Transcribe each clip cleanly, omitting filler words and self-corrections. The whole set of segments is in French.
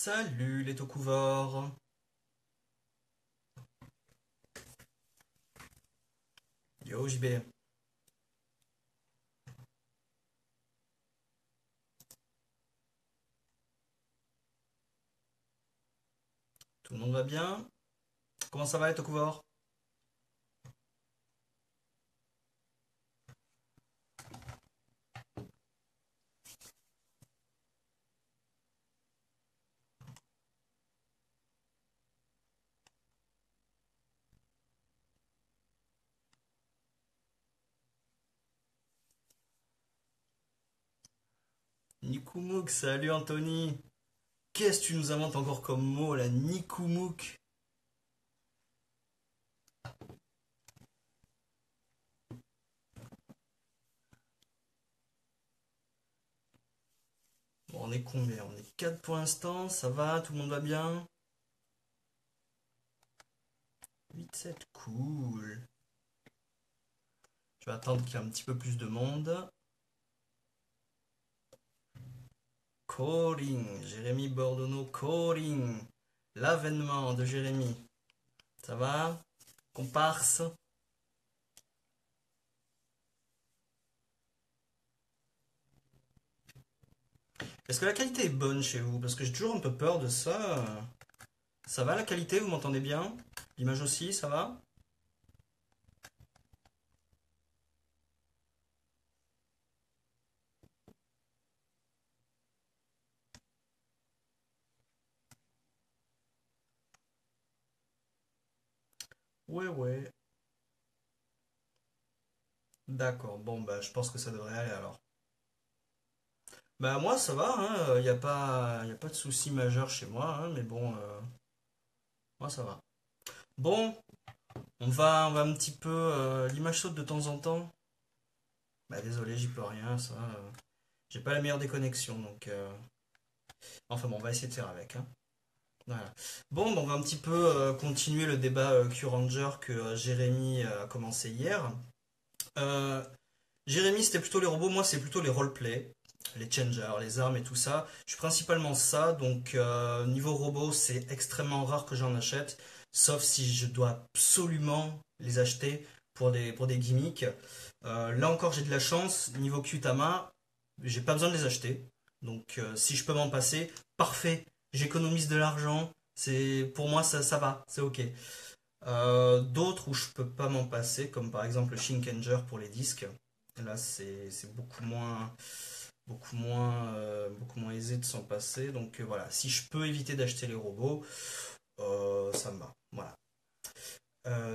Salut les Tokuvors. Yo JB. Tout le monde va bien? Comment ça va les Tokuvors? Nikumuk, salut Anthony. Qu'est-ce que tu nous inventes encore comme mot là, Nikumuk? Bon, on est combien? On est 4 pour l'instant, ça va, tout le monde va bien? 8-7, cool. Je vais attendre qu'il y ait un petit peu plus de monde. Calling, Jérémy Bordono, calling. L'avènement de Jérémy. Ça va? Comparse? Est-ce que la qualité est bonne chez vous? Parce que j'ai toujours un peu peur de ça. Ça va la qualité? Vous m'entendez bien? L'image aussi, ça va? Ouais, ouais. D'accord, bon, bah, je pense que ça devrait aller alors. Bah, moi, ça va, hein. Y a pas de souci majeur chez moi, hein, mais bon, moi, ça va. Bon, on va un petit peu. L'image saute de temps en temps. Bah, désolé, j'y peux rien, ça. J'ai pas la meilleure des connexions, donc. Enfin, bon, on va essayer de faire avec, hein. Voilà. Bon, bah, on va un petit peu continuer le débat Q-Ranger que Jérémy a commencé hier. Euh, Jérémy, c'était plutôt les robots, moi, c'est plutôt les roleplay, les changers, les armes et tout ça. Je suis principalement ça, donc niveau robot, c'est extrêmement rare que j'en achète, sauf si je dois absolument les acheter pour des gimmicks. Là encore, j'ai de la chance, niveau Qtama, j'ai pas besoin de les acheter. Donc si je peux m'en passer, parfait, j'économise de l'argent, pour moi ça va, c'est ok. D'autres où je peux pas m'en passer, comme par exemple le Shinkenger pour les disques. Là, c'est beaucoup moins aisé de s'en passer. Donc voilà, si je peux éviter d'acheter les robots, ça me va. Voilà.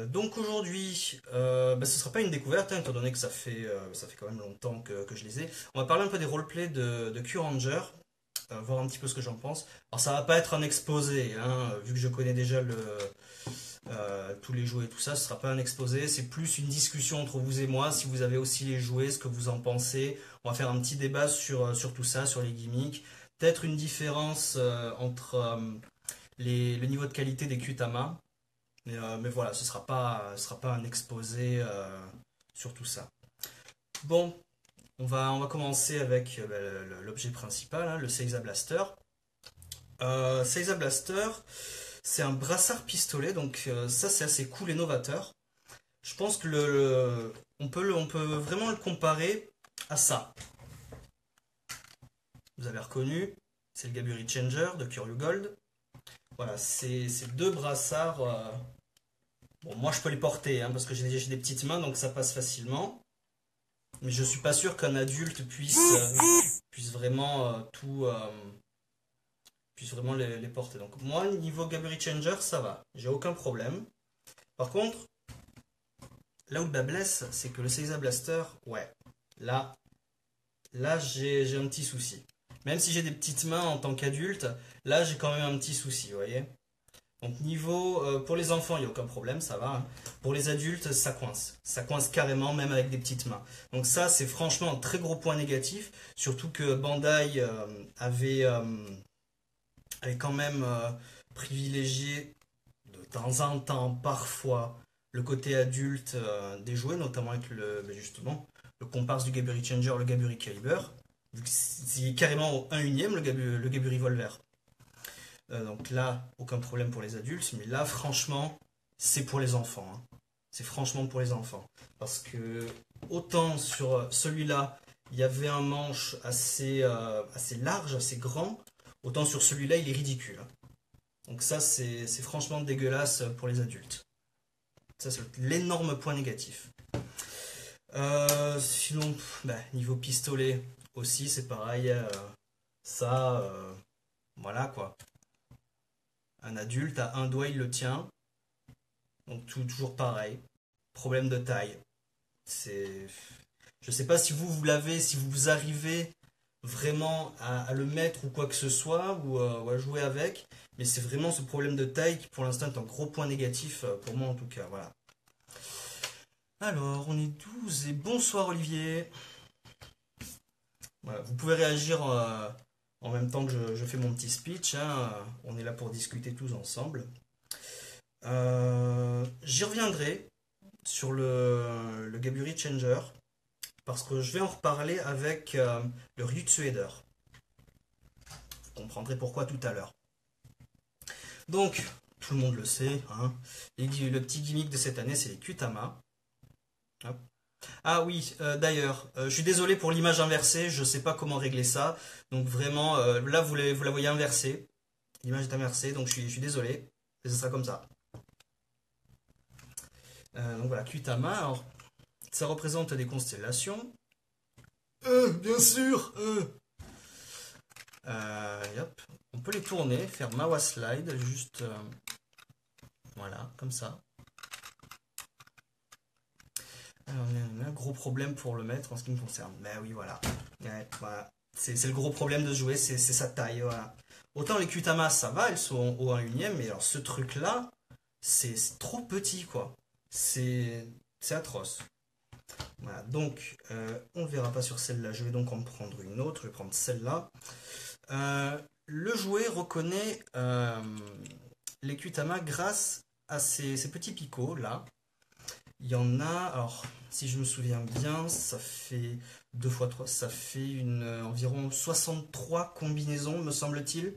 Donc aujourd'hui, bah, ce ne sera pas une découverte, hein, étant donné que ça fait quand même longtemps que je les ai. On va parler un peu des roleplays de Q-Ranger, voir un petit peu ce que j'en pense. Alors ça va pas être un exposé, hein, vu que je connais déjà tous les jouets et tout ça, ce sera pas un exposé, c'est plus une discussion entre vous et moi, si vous avez aussi les jouets, ce que vous en pensez. On va faire un petit débat sur tout ça, sur les gimmicks. Peut-être une différence entre le niveau de qualité des Qtama. Mais voilà, ce sera pas un exposé sur tout ça. Bon, on va commencer avec l'objet principal, hein, le Seiza Blaster. Seiza Blaster, c'est un brassard pistolet, donc ça c'est assez cool et novateur. Je pense que on peut vraiment le comparer à ça. Vous avez reconnu, c'est le Gaburi Changer de Kuryu Gold. Voilà, c'est deux brassards. Bon, moi je peux les porter hein, parce que j'ai des petites mains donc ça passe facilement. Mais je suis pas sûr qu'un adulte puisse vraiment puisse vraiment les porter. Donc moi niveau Gaburi Changer ça va, j'ai aucun problème. Par contre, là où le bas blesse, c'est que le Seiza Blaster, ouais, là, là j'ai un petit souci. Même si j'ai des petites mains en tant qu'adulte, là j'ai quand même un petit souci, vous voyez. Donc niveau, pour les enfants, il n'y a aucun problème, ça va, hein. Pour les adultes, ça coince. Ça coince carrément, même avec des petites mains. Donc ça, c'est franchement un très gros point négatif. Surtout que Bandai avait quand même privilégié de temps en temps, parfois, le côté adulte des jouets, notamment avec justement le comparse du Gaburi Changer, le Gaburi Caliber, vu que c'est carrément au 1/1 le Gaburi Volver. Donc là, aucun problème pour les adultes, mais là, franchement, c'est pour les enfants, hein. C'est franchement pour les enfants. Parce que autant sur celui-là, il y avait un manche assez large, assez grand, autant sur celui-là, il est ridicule, hein. Donc ça, c'est franchement dégueulasse pour les adultes. Ça, c'est l'énorme point négatif. Sinon, niveau pistolet aussi, c'est pareil. Ça, voilà quoi. Un adulte, à un doigt, il le tient. Donc toujours pareil. Problème de taille. C'est, je sais pas si vous l'avez, si vous arrivez vraiment à le mettre ou quoi que ce soit, ou à jouer avec. Mais c'est vraiment ce problème de taille qui pour l'instant est un gros point négatif pour moi en tout cas. Voilà. Alors, on est 12 et bonsoir Olivier. Voilà, vous pouvez réagir en même temps que je fais mon petit speech, hein. On est là pour discuter tous ensemble. J'y reviendrai sur le Gaburi Changer parce que je vais en reparler avec le Ryut Sueder. Vous comprendrez pourquoi tout à l'heure. Donc, tout le monde le sait, hein, le petit gimmick de cette année, c'est les Kutama. Hop. Ah oui, d'ailleurs, je suis désolé pour l'image inversée, je ne sais pas comment régler ça. Donc vraiment, là, vous la voyez inversée. L'image est inversée, donc je suis désolé. Mais ce sera comme ça. Donc voilà, Kutama, alors, ça représente des constellations. Bien sûr. Hop. On peut les tourner, faire Mawa Slide, juste... voilà, comme ça. Alors, on a un gros problème pour le mettre en ce qui me concerne. Ben oui, voilà. Ouais, voilà. C'est le gros problème de jouer, c'est sa taille. Voilà. Autant les Kutama, ça va, elles sont au 1/1, mais alors ce truc-là, c'est trop petit, quoi. C'est atroce. Voilà, donc, on ne verra pas sur celle-là. Je vais donc en prendre une autre. Je vais prendre celle-là. Le jouet reconnaît les Kutama grâce à ces petits picots, là. Il y en a, alors si je me souviens bien, ça fait 2 fois 3, ça fait environ 63 combinaisons, me semble-t-il.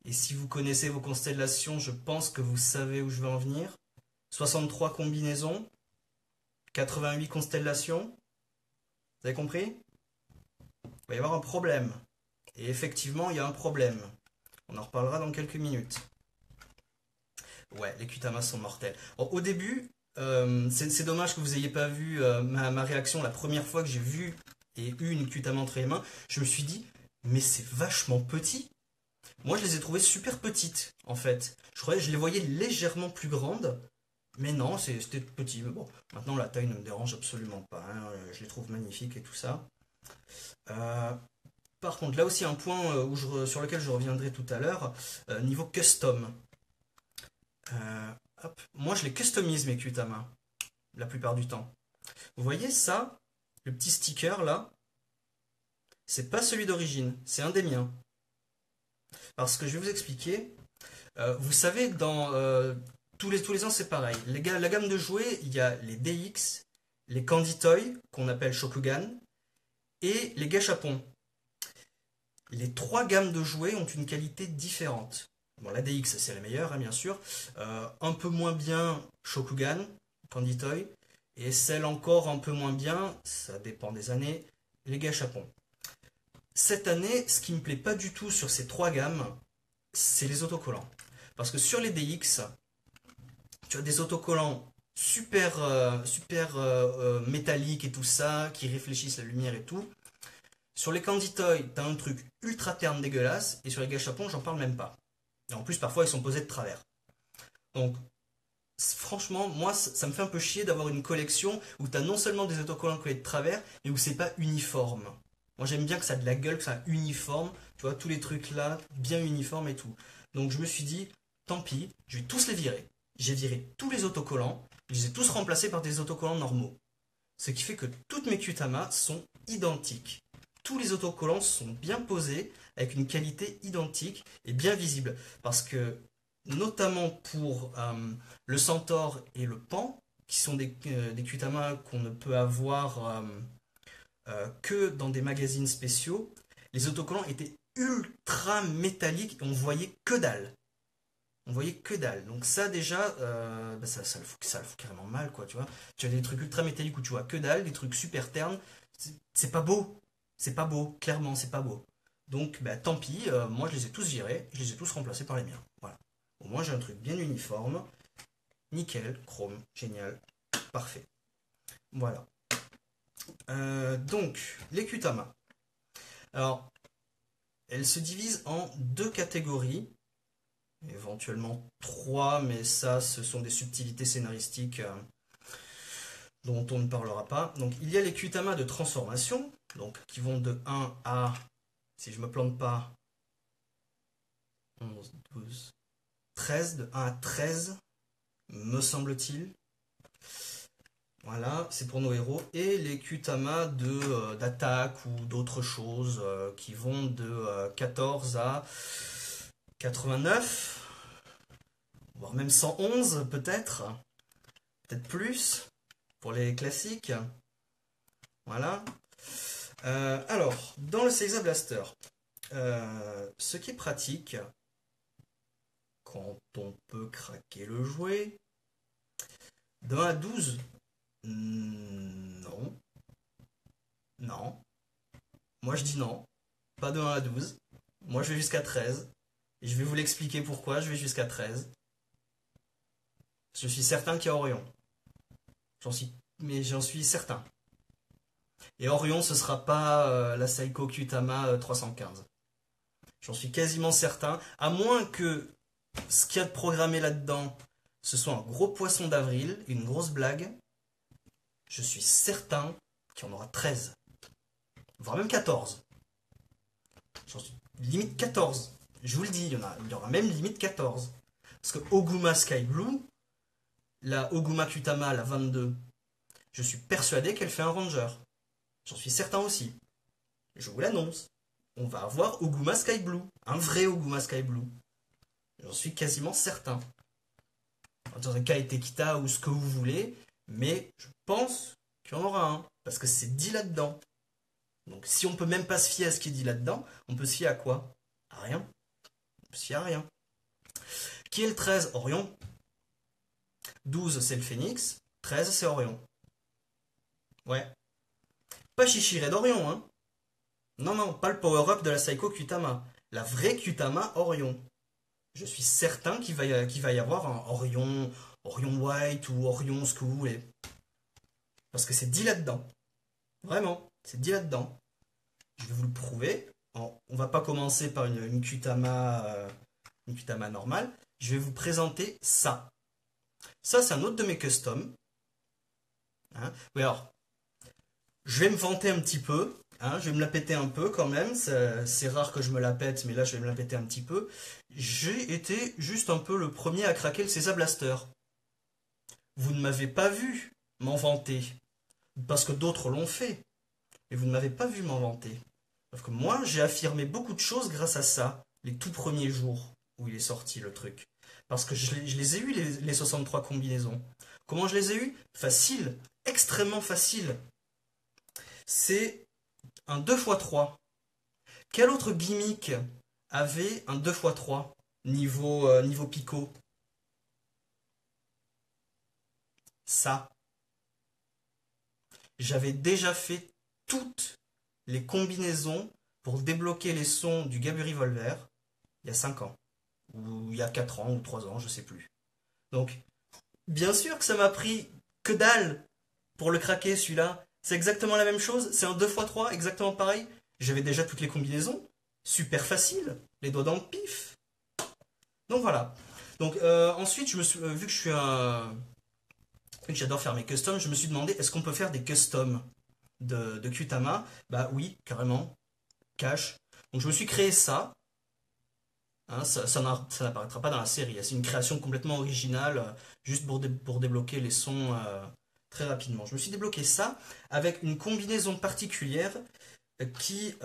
Et si vous connaissez vos constellations, je pense que vous savez où je vais en venir. 63 combinaisons, 88 constellations, vous avez compris? Il va y avoir un problème. Et effectivement, il y a un problème. On en reparlera dans quelques minutes. Ouais, les Kutamas sont mortels. Bon, au début, c'est dommage que vous n'ayez pas vu ma réaction la première fois que j'ai vu et eu une Kutama entre les mains. Je me suis dit, mais c'est vachement petit. Moi, je les ai trouvées super petites, en fait. Je les voyais légèrement plus grandes, mais non, c'était petit. Mais bon, maintenant, la taille ne me dérange absolument pas, hein. Je les trouve magnifiques et tout ça. Euh, Par contre, là aussi, un point sur lequel je reviendrai tout à l'heure, niveau custom. Euh, Hop. Moi, je les customise mes Qtama, la plupart du temps. Vous voyez ça, le petit sticker là, c'est pas celui d'origine, c'est un des miens. Parce que je vais vous expliquer. Vous savez, dans tous les ans, c'est pareil. La gamme de jouets, il y a les DX, les Candy Toy, qu'on appelle Shokugan, et les Gachapon. Les trois gammes de jouets ont une qualité différente. Bon, la DX, c'est la meilleure, hein, bien sûr. Un peu moins bien Shokugan, Candy Toy. Et celle encore un peu moins bien, ça dépend des années, les Gachapon. Cette année, ce qui me plaît pas du tout sur ces trois gammes, c'est les autocollants. Parce que sur les DX, tu as des autocollants super métalliques et tout ça, qui réfléchissent la lumière et tout. Sur les Candy Toy, t'as un truc ultra terne dégueulasse, et sur les gâchapons, j'en parle même pas. Et en plus, parfois, ils sont posés de travers. Donc, franchement, moi, ça me fait un peu chier d'avoir une collection où t'as non seulement des autocollants collés de travers, mais où c'est pas uniforme. Moi, j'aime bien que ça a de la gueule, que ça soit uniforme, tu vois, tous les trucs là, bien uniformes et tout. Donc, je me suis dit, tant pis, je vais tous les virer. J'ai viré tous les autocollants, je les ai tous remplacés par des autocollants normaux. Ce qui fait que toutes mes Qtama sont identiques. Tous les autocollants sont bien posés, avec une qualité identique et bien visible. Parce que, notamment pour le Centaure et le Pan, qui sont des Qtama qu'on ne peut avoir que dans des magazines spéciaux, Les autocollants étaient ultra métalliques et on voyait que dalle. On voyait que dalle. Donc ça déjà, bah, ça le fout carrément mal, quoi, tu vois. Tu as des trucs ultra métalliques où tu vois que dalle, des trucs super ternes. C'est pas beau. C'est pas beau. Clairement, c'est pas beau. Donc bah, tant pis, moi je les ai tous virés, je les ai tous remplacés par les miens. Voilà. Au moins j'ai un truc bien uniforme. Nickel, chrome, génial, parfait. Voilà. Donc, les Kutama. Alors, elles se divisent en deux catégories, éventuellement trois, mais ça, ce sont des subtilités scénaristiques dont on ne parlera pas. Donc, il y a les Kutama de transformation, donc qui vont de 1 à, si je me plante pas, 11, 12, 13, de 1 à 13, me semble-t-il. Voilà, c'est pour nos héros. Et les Kutama d'attaque ou d'autres choses qui vont de 14 à 89, voire même 111 peut-être, peut-être plus pour les classiques. Voilà. Alors, dans le Seiza Blaster, ce qui est pratique, quand on peut craquer le jouet, de 1 à 12, non. Non. Moi je dis non. Pas de 1 à 12. Moi je vais jusqu'à 13. Et je vais vous l'expliquer pourquoi je vais jusqu'à 13. Je suis certain qu'il y a Orion. Mais j'en suis certain. Et Orion, ce sera pas la Seiko Kutama 315. J'en suis quasiment certain. À moins que ce qu'il y a de programmé là-dedans, ce soit un gros poisson d'avril, une grosse blague. Je suis certain qu'il y en aura 13. Voire même 14. J'en suis limite 14. Je vous le dis, il y aura même limite 14. Parce que Oguma Sky Blue, la Oguma Kutama, la 22, je suis persuadé qu'elle fait un Ranger. J'en suis certain aussi. Je vous l'annonce. On va avoir Oguma Sky Blue. Un vrai Oguma Sky Blue. J'en suis quasiment certain. Dans un Kaetekita ou ce que vous voulez. Mais je pense qu'il y en aura un. Parce que c'est dit là-dedans. Donc si on peut même pas se fier à ce qui est dit là-dedans, on peut se fier à quoi? À rien. On peut se fier à rien. Qui est le 13? Orion. 12 c'est le Phénix. 13 c'est Orion. Ouais. Pas Shishire d'Orion, hein. Non, non, pas le power-up de la Psycho Kutama. La vraie Kutama Orion. Je suis certain qu'il va y avoir un Orion, Orion White ou Orion ce que vous voulez. Parce que c'est dit là-dedans. Vraiment, c'est dit là-dedans. Je vais vous le prouver. On va pas commencer par une Kutama normale. Je vais vous présenter ça. Ça, c'est un autre de mes customs. Hein. Oui, alors, je vais me vanter un petit peu. Hein, je vais me la péter un peu quand même. C'est rare que je me la pète, mais là, je vais me la péter un petit peu. J'ai été juste un peu le premier à craquer le César Blaster. Vous ne m'avez pas vu m'en vanter. Parce que d'autres l'ont fait. Et vous ne m'avez pas vu m'en vanter. Parce que moi, j'ai affirmé beaucoup de choses grâce à ça, les tout premiers jours où il est sorti le truc. Parce que je les ai eus, les 63 combinaisons. Comment je les ai eus? Facile, extrêmement facile. C'est un 2x3. Quel autre gimmick avait un 2x3 niveau picot? Ça. J'avais déjà fait toutes les combinaisons pour débloquer les sons du Gabu Revolver il y a 5 ans. Ou il y a 4 ans ou 3 ans, je sais plus. Donc, bien sûr que ça m'a pris que dalle pour le craquer celui-là. C'est exactement la même chose, c'est un 2x3, exactement pareil. J'avais déjà toutes les combinaisons. Super facile, les doigts dans le pif. Donc voilà. Donc ensuite, vu que je suis vu que j'adore faire mes customs, je me suis demandé est-ce qu'on peut faire des customs de Qtama? Bah oui, carrément. Cache. Donc je me suis créé ça. Hein, ça n'apparaîtra pas dans la série. C'est une création complètement originale, juste pour débloquer les sons très rapidement. Je me suis débloqué ça avec une combinaison particulière qui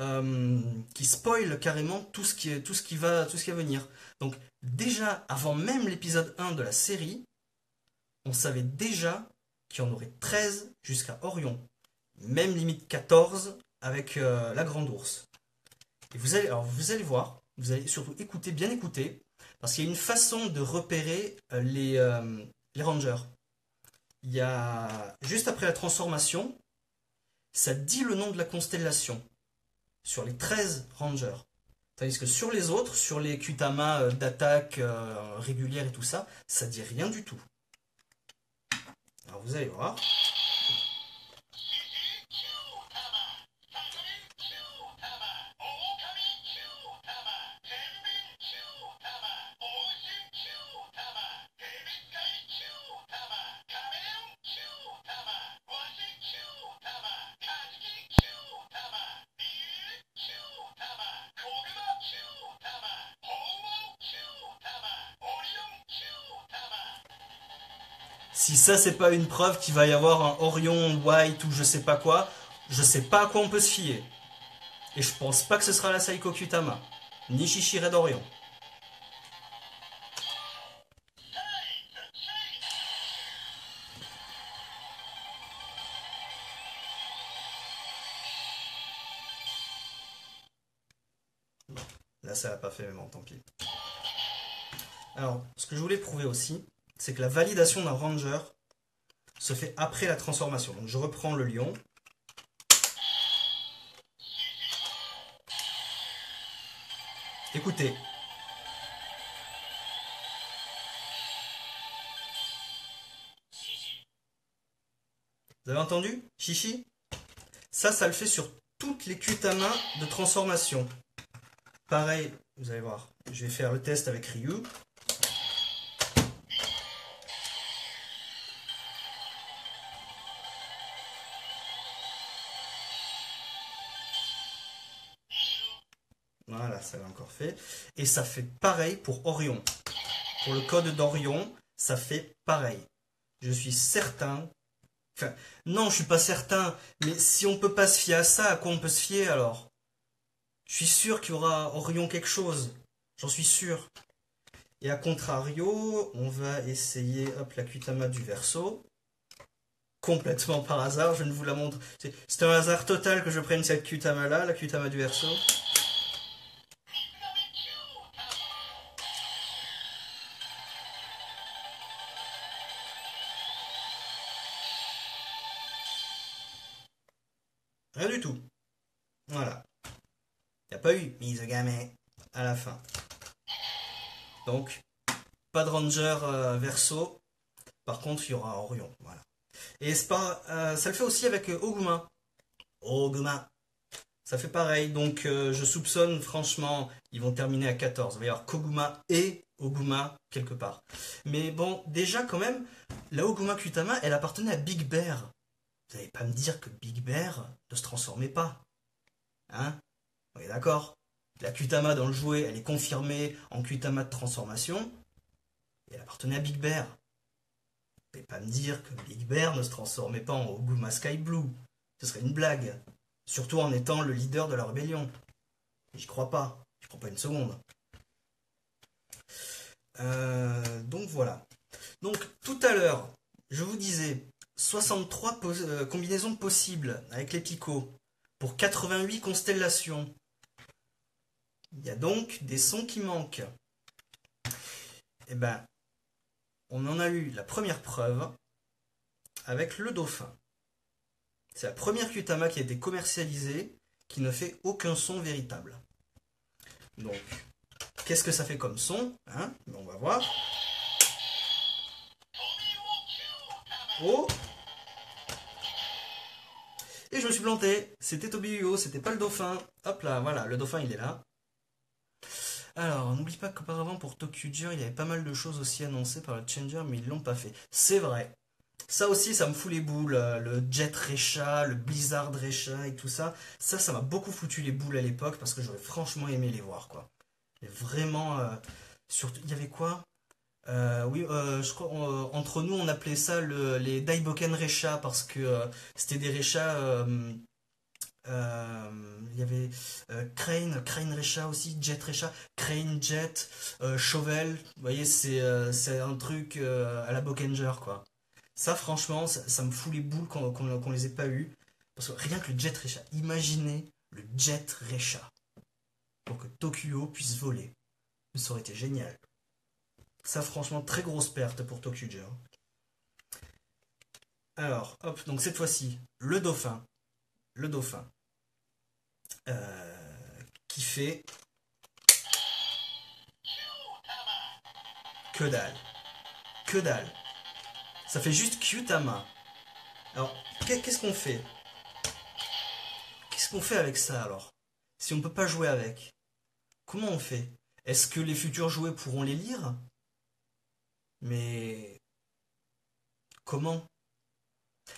spoil carrément tout ce qui va venir. Donc déjà, avant même l'épisode 1 de la série, on savait déjà qu'il y en aurait 13 jusqu'à Orion. Même limite 14 avec la Grande Ourse. Et vous allez voir, vous allez surtout écouter, bien écouter, parce qu'il y a une façon de repérer les rangers. Il y a, juste après la transformation, ça dit le nom de la constellation sur les 13 rangers. Tandis que sur les autres, sur les Kutama d'attaque régulière et tout ça, ça dit rien du tout. Alors vous allez voir. Si ça c'est pas une preuve qu'il va y avoir un Orion White ou je sais pas quoi, je sais pas à quoi on peut se fier. Et je pense pas que ce sera la Saiko Kutama, ni Shishire d'Orion. Là ça l'a pas fait mais bon tant pis. Alors, ce que je voulais prouver aussi, c'est que la validation d'un ranger se fait après la transformation. Donc je reprends le lion. Écoutez. Vous avez entendu? Chichi? Ça le fait sur toutes les Kutama de transformation. Pareil, vous allez voir. Je vais faire le test avec Ryu. Voilà, ça l'a encore fait. Et ça fait pareil pour Orion. Pour le code d'Orion, ça fait pareil. Je suis certain. Enfin, non, je suis pas certain. Mais si on peut pas se fier à ça, à quoi on peut se fier alors? Je suis sûr qu'il y aura Orion quelque chose. J'en suis sûr. Et à contrario, on va essayer, hop, la Kutama du verso. Complètement par hasard, je ne vous la montre. C'est un hasard total que je prenne cette Kutama là, la Kutama du verso. Rien du tout. Voilà. Il n'y a pas eu Mizugame à la fin. Donc, pas de Ranger verso. Par contre, il y aura Orion. Voilà. Et ça le fait aussi avec Oguma. Oguma. Ça fait pareil. Donc, je soupçonne, franchement, ils vont terminer à 14. Il va y avoir Koguma et Oguma quelque part. Mais bon, déjà, quand même, la Oguma Kutama, elle appartenait à Big Bear. Vous n'allez pas me dire que Big Bear ne se transformait pas. Hein? On est d'accord? La Kutama dans le jouet, elle est confirmée en Kutama de transformation. Et elle appartenait à Big Bear. Vous n'allez pas me dire que Big Bear ne se transformait pas en Oguma Sky Blue. Ce serait une blague. Surtout en étant le leader de la rébellion. J'y crois pas. J'y crois pas une seconde. Donc voilà. Donc tout à l'heure, je vous disais 63 combinaisons possibles avec les picots pour 88 constellations. Il y a donc des sons qui manquent. Eh ben, on en a eu la première preuve avec le dauphin. C'est la première Kutama qui a été commercialisée qui ne fait aucun son véritable. Donc, qu'est-ce que ça fait comme son, hein? On va voir. Oh! Et je me suis planté. C'était Tobiuo, c'était pas le dauphin. Hop là, voilà, le dauphin il est là. Alors, n'oublie pas qu'auparavant pour ToQger, il y avait pas mal de choses aussi annoncées par le Changer, mais ils l'ont pas fait. C'est vrai. Ça aussi, ça me fout les boules. Le Jet Recha, le Blizzard Recha et tout ça. Ça m'a beaucoup foutu les boules à l'époque parce que j'aurais franchement aimé les voir, quoi. Et vraiment, surtout, il y avait quoi? Oui, je crois, entre nous, on appelait ça les Daiboken Recha parce que c'était des Recha. Il y avait Crane Recha aussi, Jet Recha, Crane Jet, Chauvel. Vous voyez, c'est un truc à la Bokenger, quoi. Ça, franchement, ça me fout les boules qu'on les ait pas eu. Parce que rien que le Jet Recha, imaginez le Jet Recha. pour que Tokuo puisse voler. Mais ça aurait été génial. Ça, franchement, très grosse perte pour Tokujo. Alors, hop, donc cette fois-ci, le dauphin. Le dauphin. Qui fait que dalle. Que dalle. Ça fait juste Kyutama. Alors, qu'est-ce qu'on fait? Qu'est-ce qu'on fait avec ça alors? Si on ne peut pas jouer avec, comment on fait? Est-ce que les futurs jouets pourront les lire? Mais comment?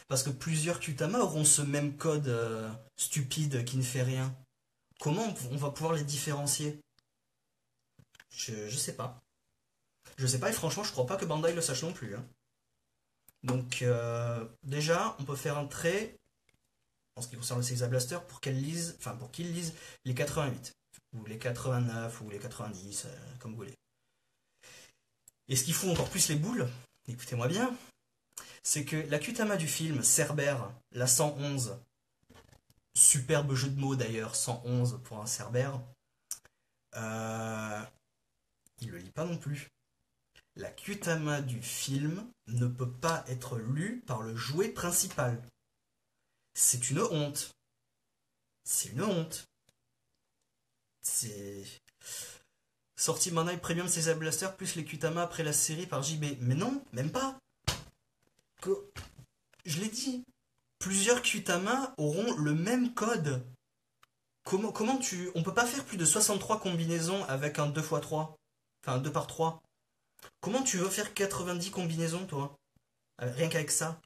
Parce que plusieurs Kyutama auront ce même code stupide qui ne fait rien. Comment on va pouvoir les différencier? Je sais pas. Je sais pas et franchement je crois pas que Bandai le sache non plus, hein. Donc déjà on peut faire un trait en ce qui concerne le Seiza Blaster pour qu'elle lise, enfin pour qu'il lise les 88 ou les 89 ou les 90 comme vous voulez. Et ce qui fout encore plus les boules, écoutez-moi bien, c'est que la Kyutama du film Cerbère, la 111, superbe jeu de mots d'ailleurs, 111 pour un Cerbère, il le lit pas non plus. La Kyutama du film ne peut pas être lue par le jouet principal. C'est une honte. C'est une honte. C'est... Sortie Bandai Premium Seiza Blaster plus les Kyutama après la série par JB. Mais non, même pas. Que... Je l'ai dit. Plusieurs Kyutama auront le même code. Comment tu... On peut pas faire plus de 63 combinaisons avec un 2x3. Enfin, un 2 par 3. Comment tu veux faire 90 combinaisons, toi? Rien qu'avec ça.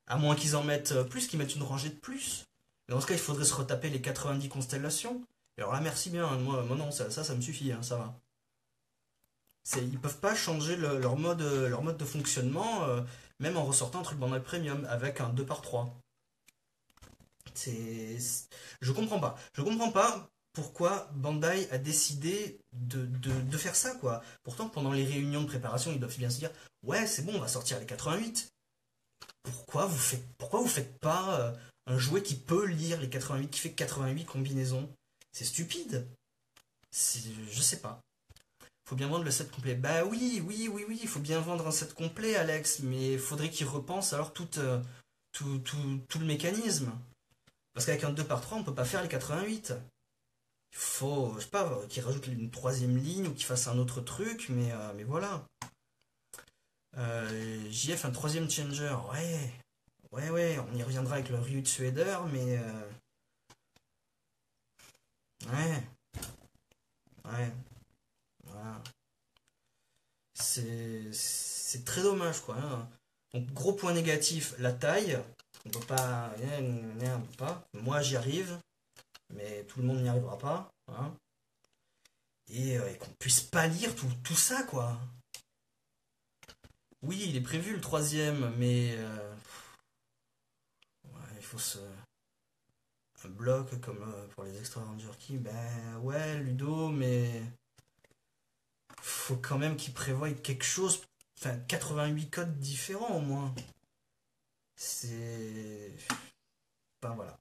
À moins qu'ils en mettent plus, qu'ils mettent une rangée de plus. Mais dans ce cas, il faudrait se retaper les 90 constellations. Et alors là, merci bien. Moi non, ça me suffit, hein, ça va. Ils peuvent pas changer leur mode de fonctionnement, même en ressortant un truc Bandai Premium avec un 2 par 3. C'est... Je comprends pas. Je comprends pas pourquoi Bandai a décidé de faire ça, quoi. Pourtant, pendant les réunions de préparation, ils doivent bien se dire, ouais, c'est bon, on va sortir les 88. Pourquoi vous faites pas un jouet qui peut lire les 88, qui fait 88 combinaisons? C'est stupide. Je sais pas. Faut bien vendre le set complet. Bah oui, il faut bien vendre un set complet, Alex, mais faudrait qu'ils repensent alors tout le mécanisme. Parce qu'avec un 2 par 3 on peut pas faire les 88. Il faut, je sais pas, qu'ils rajoutent une troisième ligne ou qu'ils fassent un autre truc, mais voilà. JF, un troisième changer, ouais, on y reviendra avec le Ryu de Sueder, mais ouais, ouais, voilà. C'est très dommage, quoi, hein. Donc, gros point négatif, la taille. On peut pas, on peut pas. Moi, j'y arrive, mais tout le monde n'y arrivera pas, hein. Et qu'on puisse pas lire tout ça, quoi. Oui, il est prévu le troisième, mais ouais, il faut un bloc comme pour les Extra Ranger Key. Ben ouais, Ludo, mais faut quand même qu'il prévoie quelque chose. Enfin, 88 codes différents au moins. C'est. Ben voilà.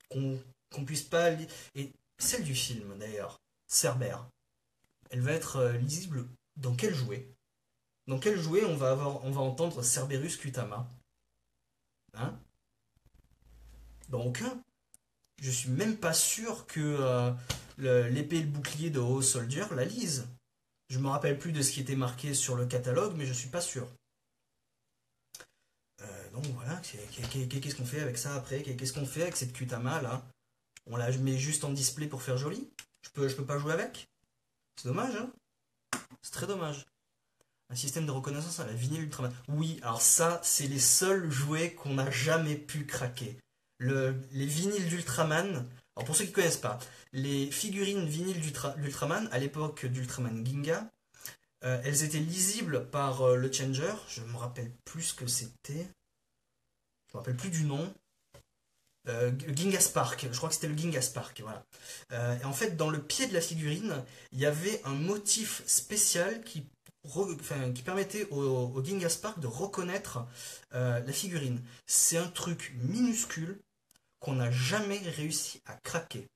Qu'on puisse pas lire. Et celle du film d'ailleurs, Cerbère, elle va être lisible dans quel jouet? Dans quel jouet on va entendre Cerberus Kutama? Hein? Dans aucun. Je suis même pas sûr que l'épée et le bouclier de Ho Soldier la lisent. Je me rappelle plus de ce qui était marqué sur le catalogue, mais je suis pas sûr. Donc voilà, qu'est-ce qu'on fait avec ça après? Qu'est-ce qu'on fait avec cette Kutama là? On la met juste en display pour faire joli? Je peux pas jouer avec? C'est dommage, hein? C'est très dommage. Un système de reconnaissance à la vinyle Ultraman. Oui, alors ça, c'est les seuls jouets qu'on n'a jamais pu craquer. Les vinyles d'Ultraman. Alors pour ceux qui ne connaissent pas, les figurines vinyles d'Ultraman, à l'époque d'Ultraman Ginga, elles étaient lisibles par le changer. Je me rappelle plus ce que c'était. Je me rappelle plus du nom. Ginga Spark, je crois que c'était le Ginga Spark, voilà. Et en fait, dans le pied de la figurine, il y avait un motif spécial qui permettait au Ginga Spark de reconnaître la figurine. C'est un truc minuscule qu'on n'a jamais réussi à craquer.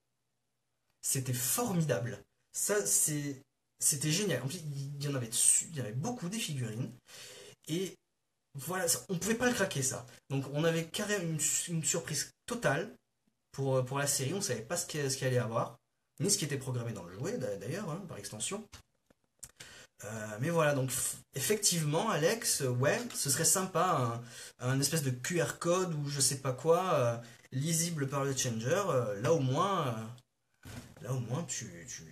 C'était formidable. Ça, c'était génial. En plus, il y en avait dessus, il y avait beaucoup des figurines. Et voilà, on pouvait pas le craquer ça. Donc on avait carrément une surprise totale pour la série. On savait pas ce qu'il allait avoir, ni ce qui était programmé dans le jouet d'ailleurs, hein, par extension. Mais voilà, donc effectivement, Alex, ouais, ce serait sympa, un espèce de QR code ou je sais pas quoi, lisible par le changer. Là au moins, tu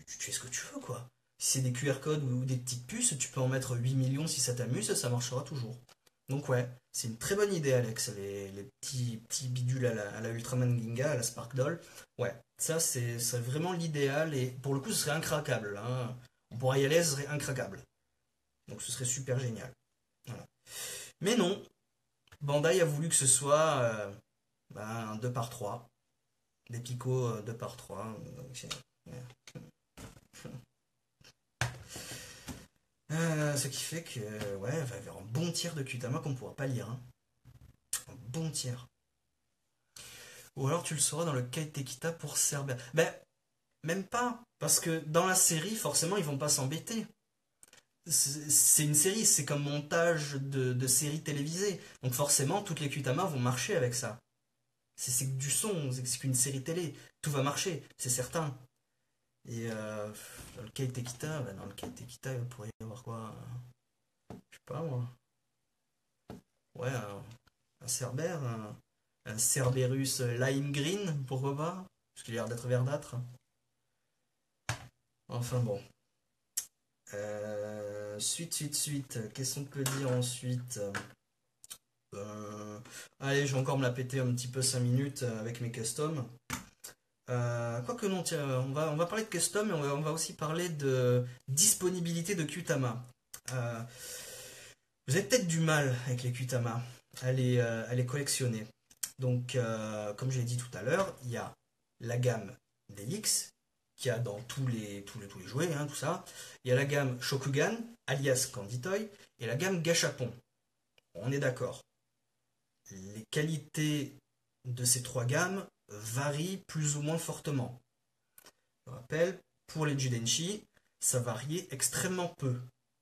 fais ce que tu veux, quoi. Si c'est des QR codes ou des petites puces, tu peux en mettre 8 millions si ça t'amuse, ça marchera toujours. Donc ouais, c'est une très bonne idée, Alex, les petits bidules à la Ultraman Ginga, à la Spark Doll. Ouais, ça c'est vraiment l'idéal et pour le coup, ce serait incraquable, hein. On pourrait y aller, ce serait incraquable. Donc ce serait super génial. Voilà. Mais non, Bandai a voulu que ce soit un 2 par 3 des picots 2 par 3. Donc, ce qui fait que, ouais, il va y avoir un bon tiers de Kutama qu'on ne pourra pas lire, hein. Un bon tiers. Ou alors tu le sauras dans le Kaitekita pour Cerbère. Ben, même pas. Parce que dans la série, forcément, ils vont pas s'embêter. C'est une série, c'est comme montage de série télévisée. Donc forcément, toutes les Kutama vont marcher avec ça. C'est que du son, c'est qu'une série télé. Tout va marcher, c'est certain. Et dans le Kaitekita, dans le Kaitekita, il pourrait y avoir quoi? Je sais pas moi. Ouais, un Cerbère, un Cerberus lime green, pourquoi pas? Parce qu'il a l'air d'être verdâtre. Enfin bon. Suite. Qu'est-ce qu'on peut dire ensuite? Allez, je vais encore me la péter un petit peu 5 minutes avec mes customs. Quoique non, tiens, on va parler de custom et on va aussi parler de disponibilité de Qtama. Euh, vous avez peut-être du mal avec les Qtama à les collectionner. Donc, comme je l'ai dit tout à l'heure, il y a la gamme DX, qu'il y a dans tous les jouets, hein, tout ça. Il y a la gamme Shokugan, alias Candy Toy, et la gamme Gachapon. On est d'accord. Les qualités de ces trois gammes varient plus ou moins fortement. Je rappelle, pour les Judenchi, ça variait extrêmement peu.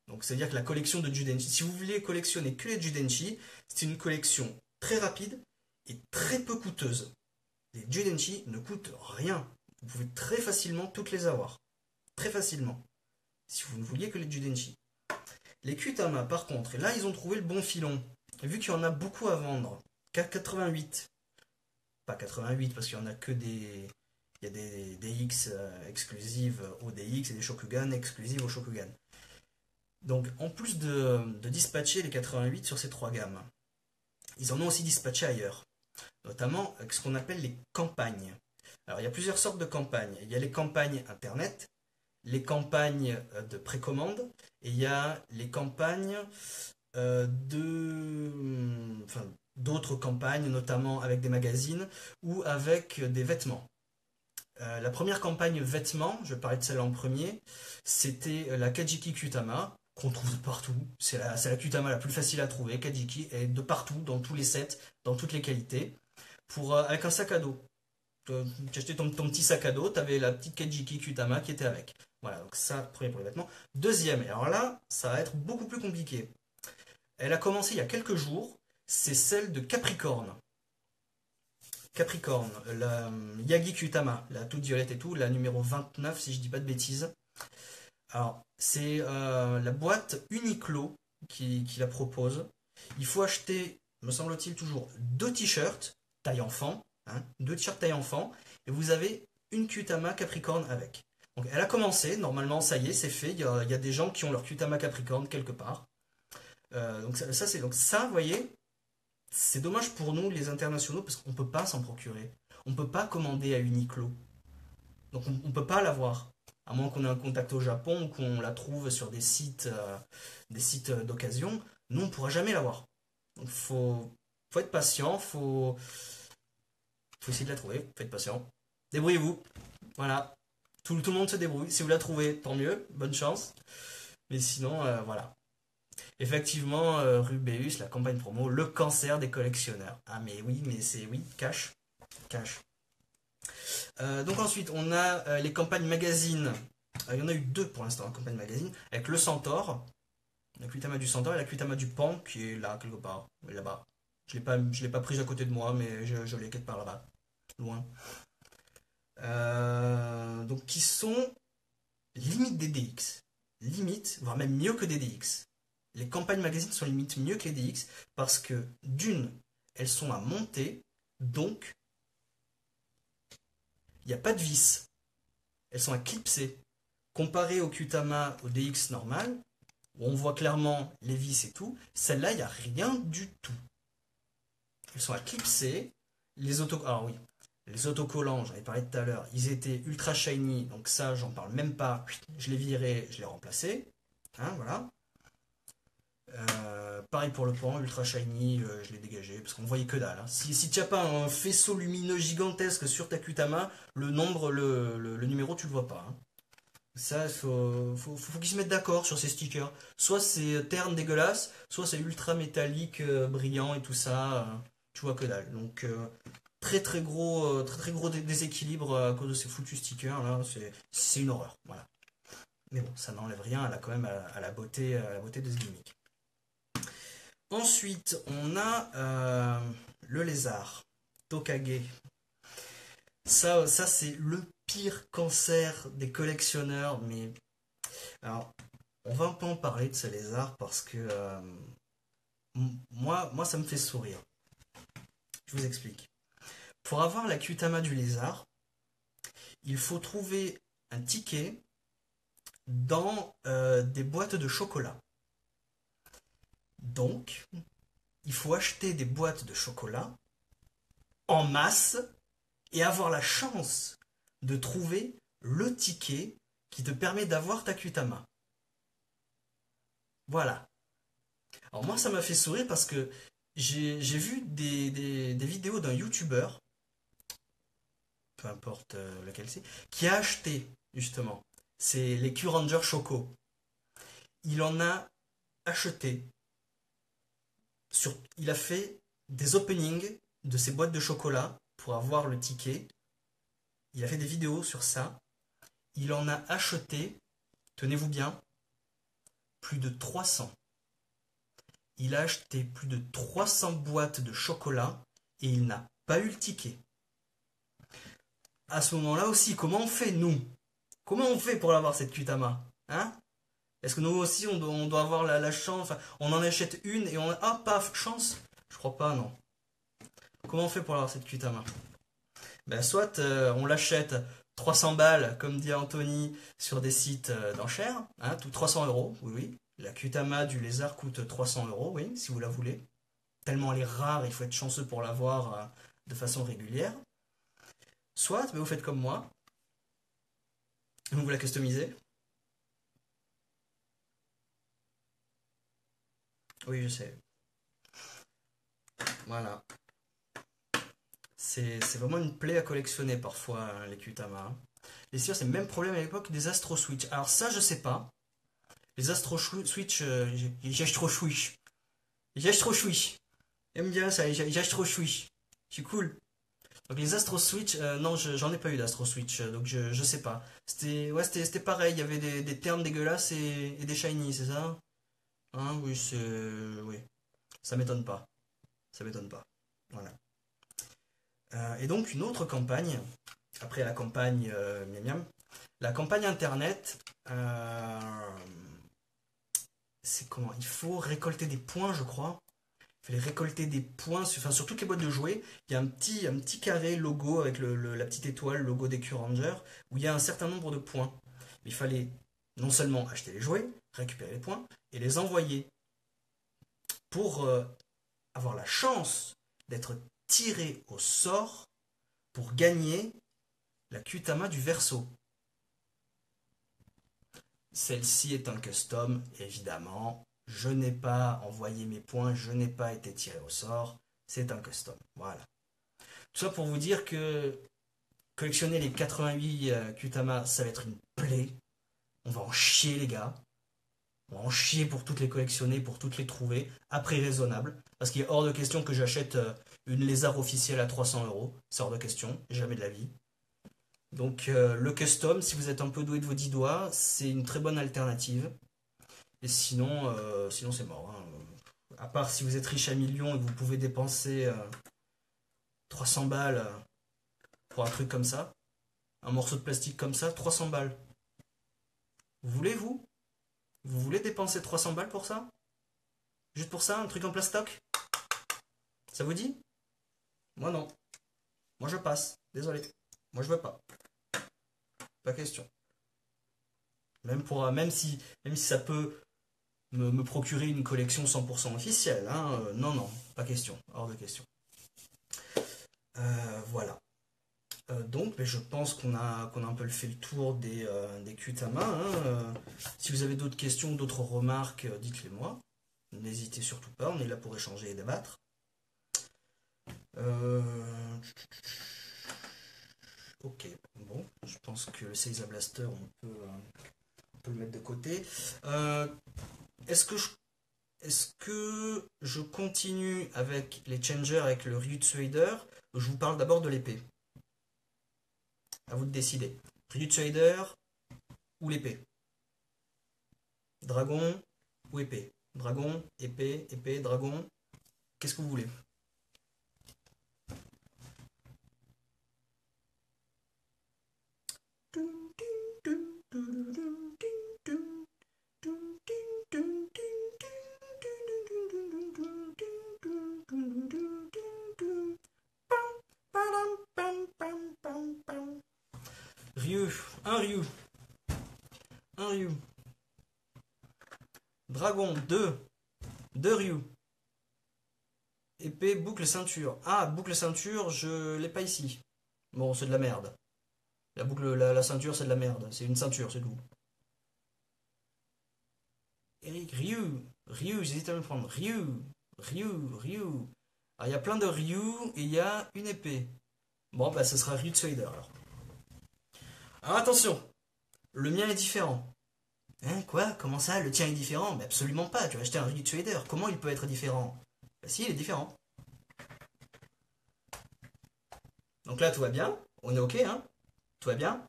Donc c'est-à-dire que la collection de Judenchi, si vous voulez collectionner que les Judenchi, c'est une collection très rapide et très peu coûteuse. Les Judenchi ne coûtent rien. Vous pouvez très facilement toutes les avoir. Très facilement. Si vous ne vouliez que les Judenchi. Les Kutama, par contre, et là ils ont trouvé le bon filon. Vu qu'il y en a beaucoup à vendre, 88, pas 88 parce qu'il y en a que des. Il y a des DX exclusives au DX et des Shokugan exclusives au Shokugan. Donc en plus de dispatcher les 88 sur ces trois gammes, ils en ont aussi dispatché ailleurs, notamment avec ce qu'on appelle les campagnes. Alors il y a plusieurs sortes de campagnes. Il y a les campagnes internet, les campagnes de précommande, et il y a les campagnes enfin, d'autres campagnes, notamment avec des magazines ou avec des vêtements. La première campagne vêtements, je vais parler de celle en premier, c'était la Kajiki Kutama, qu'on trouve de partout. C'est la Kutama la plus facile à trouver. Kajiki est de partout, dans tous les sets, dans toutes les qualités, avec un sac à dos. Tu achetais ton petit sac à dos, tu avais la petite Kajiki Kutama qui était avec. Voilà, donc ça, premier pour les vêtements. Deuxième, et alors là, ça va être beaucoup plus compliqué. Elle a commencé il y a quelques jours, c'est celle de Capricorne. Capricorne, la Yagi Kutama, la toute violette et tout, la numéro 29 si je dis pas de bêtises. Alors, c'est la boîte Uniqlo qui la propose. Il faut acheter, me semble-t-il, toujours deux t-shirts taille enfant, hein, deux t-shirts taille enfant, et vous avez une Kutama Capricorne avec. Donc elle a commencé, normalement ça y est, c'est fait, il y a des gens qui ont leur Kutama Capricorne quelque part. Donc ça, vous voyez, c'est dommage pour nous les internationaux parce qu'on ne peut pas s'en procurer. On ne peut pas commander à Uniqlo. Donc on ne peut pas l'avoir. À moins qu'on ait un contact au Japon ou qu'on la trouve sur des sites d'occasion, nous on ne pourra jamais l'avoir. Donc faut être patient, faut essayer de la trouver, faut être patient. Débrouillez-vous. Voilà. Tout le monde se débrouille. Si vous la trouvez, tant mieux, bonne chance. Mais sinon, voilà. Effectivement, Rubeus, la campagne promo, le cancer des collectionneurs. Ah mais oui, mais c'est oui, cash. Cash. Donc ensuite, on a les campagnes magazines. Il y en a eu deux pour l'instant, campagne magazine, avec le Centaure, la Kuitama du Centaure et la Kuitama du Pan, qui est là, quelque part, là-bas. Je l'ai pas prise à côté de moi, mais je l'ai quelque part là-bas, loin. Donc qui sont limite des DX. Limite, voire même mieux que des DX. Les campagnes magazines sont limite mieux que les DX parce que d'une, elles sont à monter, donc il n'y a pas de vis. Elles sont à clipser. Comparé au Qtama, au DX normal, où on voit clairement les vis et tout, celle-là, il n'y a rien du tout. Elles sont à clipser. Alors oui, les autocollants, j'en ai parlé tout à l'heure, ils étaient ultra shiny, donc ça, j'en parle même pas. Je l'ai viré, je l'ai remplacé. Hein, voilà. Pareil pour le pan, ultra shiny, je l'ai dégagé, parce qu'on voyait que dalle. Hein. Si tu n'as pas un faisceau lumineux gigantesque sur ta Qtama, le nombre, le numéro, tu le vois pas. Hein. Ça, faut qu'ils se mettent d'accord sur ces stickers. Soit c'est terne dégueulasse, soit c'est ultra métallique, brillant et tout ça. Tu vois que dalle. Donc très gros déséquilibre à cause de ces foutus stickers là. C'est une horreur. Voilà. Mais bon, ça n'enlève rien quand même à la beauté de ce gimmick. Ensuite, on a le lézard, Tokage. Ça c'est le pire cancer des collectionneurs, mais alors, on va un peu en parler de ce lézard parce que moi, ça me fait sourire. Je vous explique. Pour avoir la Qtama du lézard, il faut trouver un ticket dans des boîtes de chocolat. Donc, il faut acheter des boîtes de chocolat en masse et avoir la chance de trouver le ticket qui te permet d'avoir ta Qtama. Voilà. Alors moi, ça m'a fait sourire parce que j'ai vu des vidéos d'un YouTuber, peu importe lequel c'est, qui a acheté, justement, c'est les Q-Ranger Choco. Il en a acheté. Il a fait des openings de ces boîtes de chocolat pour avoir le ticket. Il a fait des vidéos sur ça. Il en a acheté, tenez-vous bien, plus de 300. Il a acheté plus de 300 boîtes de chocolat et il n'a pas eu le ticket. À ce moment-là aussi, comment on fait, nous? Comment on fait pour avoir cette Qtama? Hein? Est-ce que nous aussi, on doit avoir la chance? Enfin, on en achète une et on a... Ah, paf, chance? Je crois pas, non. Comment on fait pour avoir cette Qtama? Ben, soit on l'achète 300 balles, comme dit Anthony, sur des sites d'enchères, hein, tout 300 euros, oui, oui. La Qtama du lézard coûte 300 euros, oui, si vous la voulez. Tellement elle est rare, il faut être chanceux pour l'avoir de façon régulière. Soit, ben, vous faites comme moi, vous la customisez. Oui, je sais. Voilà. C'est vraiment une plaie à collectionner parfois, hein, les Qtama. Hein. Et sûr, c'est le même problème à l'époque des Astro Switch. Alors ça, je sais pas. Les Astro Switch, j'ai trop chouiche. J'ai trop chouiche. Aime bien ça, j'ai trop chouiche. C'est cool. Donc les Astro Switch, non, j'en ai pas eu d'Astro Switch, donc je sais pas. C'était pareil, il y avait des termes dégueulasses et des shiny, c'est ça? Hein, oui, oui. Ça m'étonne pas. Ça m'étonne pas. Voilà. Et donc une autre campagne, après la campagne miam miam, la campagne internet, c'est comment? Il faut récolter des points, je crois. Il fallait récolter des points sur toutes les boîtes de jouets. Il y a un petit carré logo avec la petite étoile, logo des Q-Rangers, où il y a un certain nombre de points. Il fallait non seulement acheter les jouets, récupérer les points, et les envoyer pour avoir la chance d'être tiré au sort pour gagner la Qtama du Verseau. Celle-ci est un custom, évidemment. Je n'ai pas envoyé mes points, je n'ai pas été tiré au sort. C'est un custom. Voilà. Tout ça pour vous dire que collectionner les 88 Qtama, ça va être une plaie. On va en chier, les gars. On va en chier pour toutes les collectionner, pour toutes les trouver, à prix raisonnable. Parce qu'il est hors de question que j'achète une lézard officielle à 300 euros. C'est hors de question, jamais de la vie. Donc le custom, si vous êtes un peu doué de vos 10 doigts, c'est une très bonne alternative. Et sinon, sinon c'est mort, hein. À part si vous êtes riche à millions et que vous pouvez dépenser 300 balles pour un truc comme ça, un morceau de plastique comme ça, 300 balles. Vous voulez, vous? Vous voulez dépenser 300 balles pour ça? Juste pour ça, un truc en plastoc? Ça vous dit? Moi non. Moi je passe. Désolé. Moi je veux pas. Pas question. Même si ça peut me procurer une collection 100% officielle, hein, non, non, pas question. Hors de question. Voilà. Donc, mais je pense qu'on a un peu fait le tour des Qtama, hein. Si vous avez d'autres questions, d'autres remarques, dites-les moi. N'hésitez surtout pas, on est là pour échanger et débattre. Euh, Ok, bon, je pense que le Seiza Blaster, on peut le mettre de côté. Euh, est-ce que je, est-ce que je continue avec les changers, avec le Ryutsuider? Je vous parle d'abord de l'épée. À vous de décider. Ryutsuider ou l'épée? Dragon ou épée? Dragon, épée, épée, dragon. Qu'est-ce que vous voulez? Ryu, un Ryu, un Ryu. Dragon, deux Ryu. Épée, boucle, ceinture. Ah, boucle, ceinture, je l'ai pas ici. Bon, c'est de la merde. La ceinture, c'est de la merde. C'est une ceinture, c'est tout. Eric, Ryu, j'hésite à me prendre. Ryu. Ah, il y a plein de Ryu et il y a une épée. Bon, bah, ce sera Ryu Tsuider alors. Alors attention, le mien est différent. Hein, quoi? Comment ça, le tien est différent? Mais absolument pas, tu vas acheter un Ryu Tsuider. Comment il peut être différent? Bah, si, il est différent. Donc là, tout va bien. On est ok, hein? Tout va bien?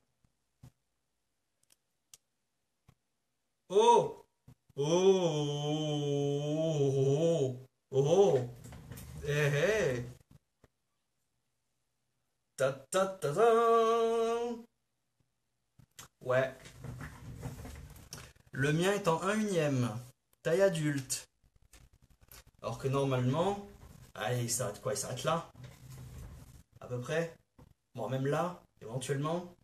Oh! Oh! Oh! Oh! Eh eh! Ta ta ta ta! Ouais. Le mien est en 1/1. Taille adulte. Alors que normalement. Allez, il s'arrête quoi? Il s'arrête là? À peu près? Bon, même là, éventuellement.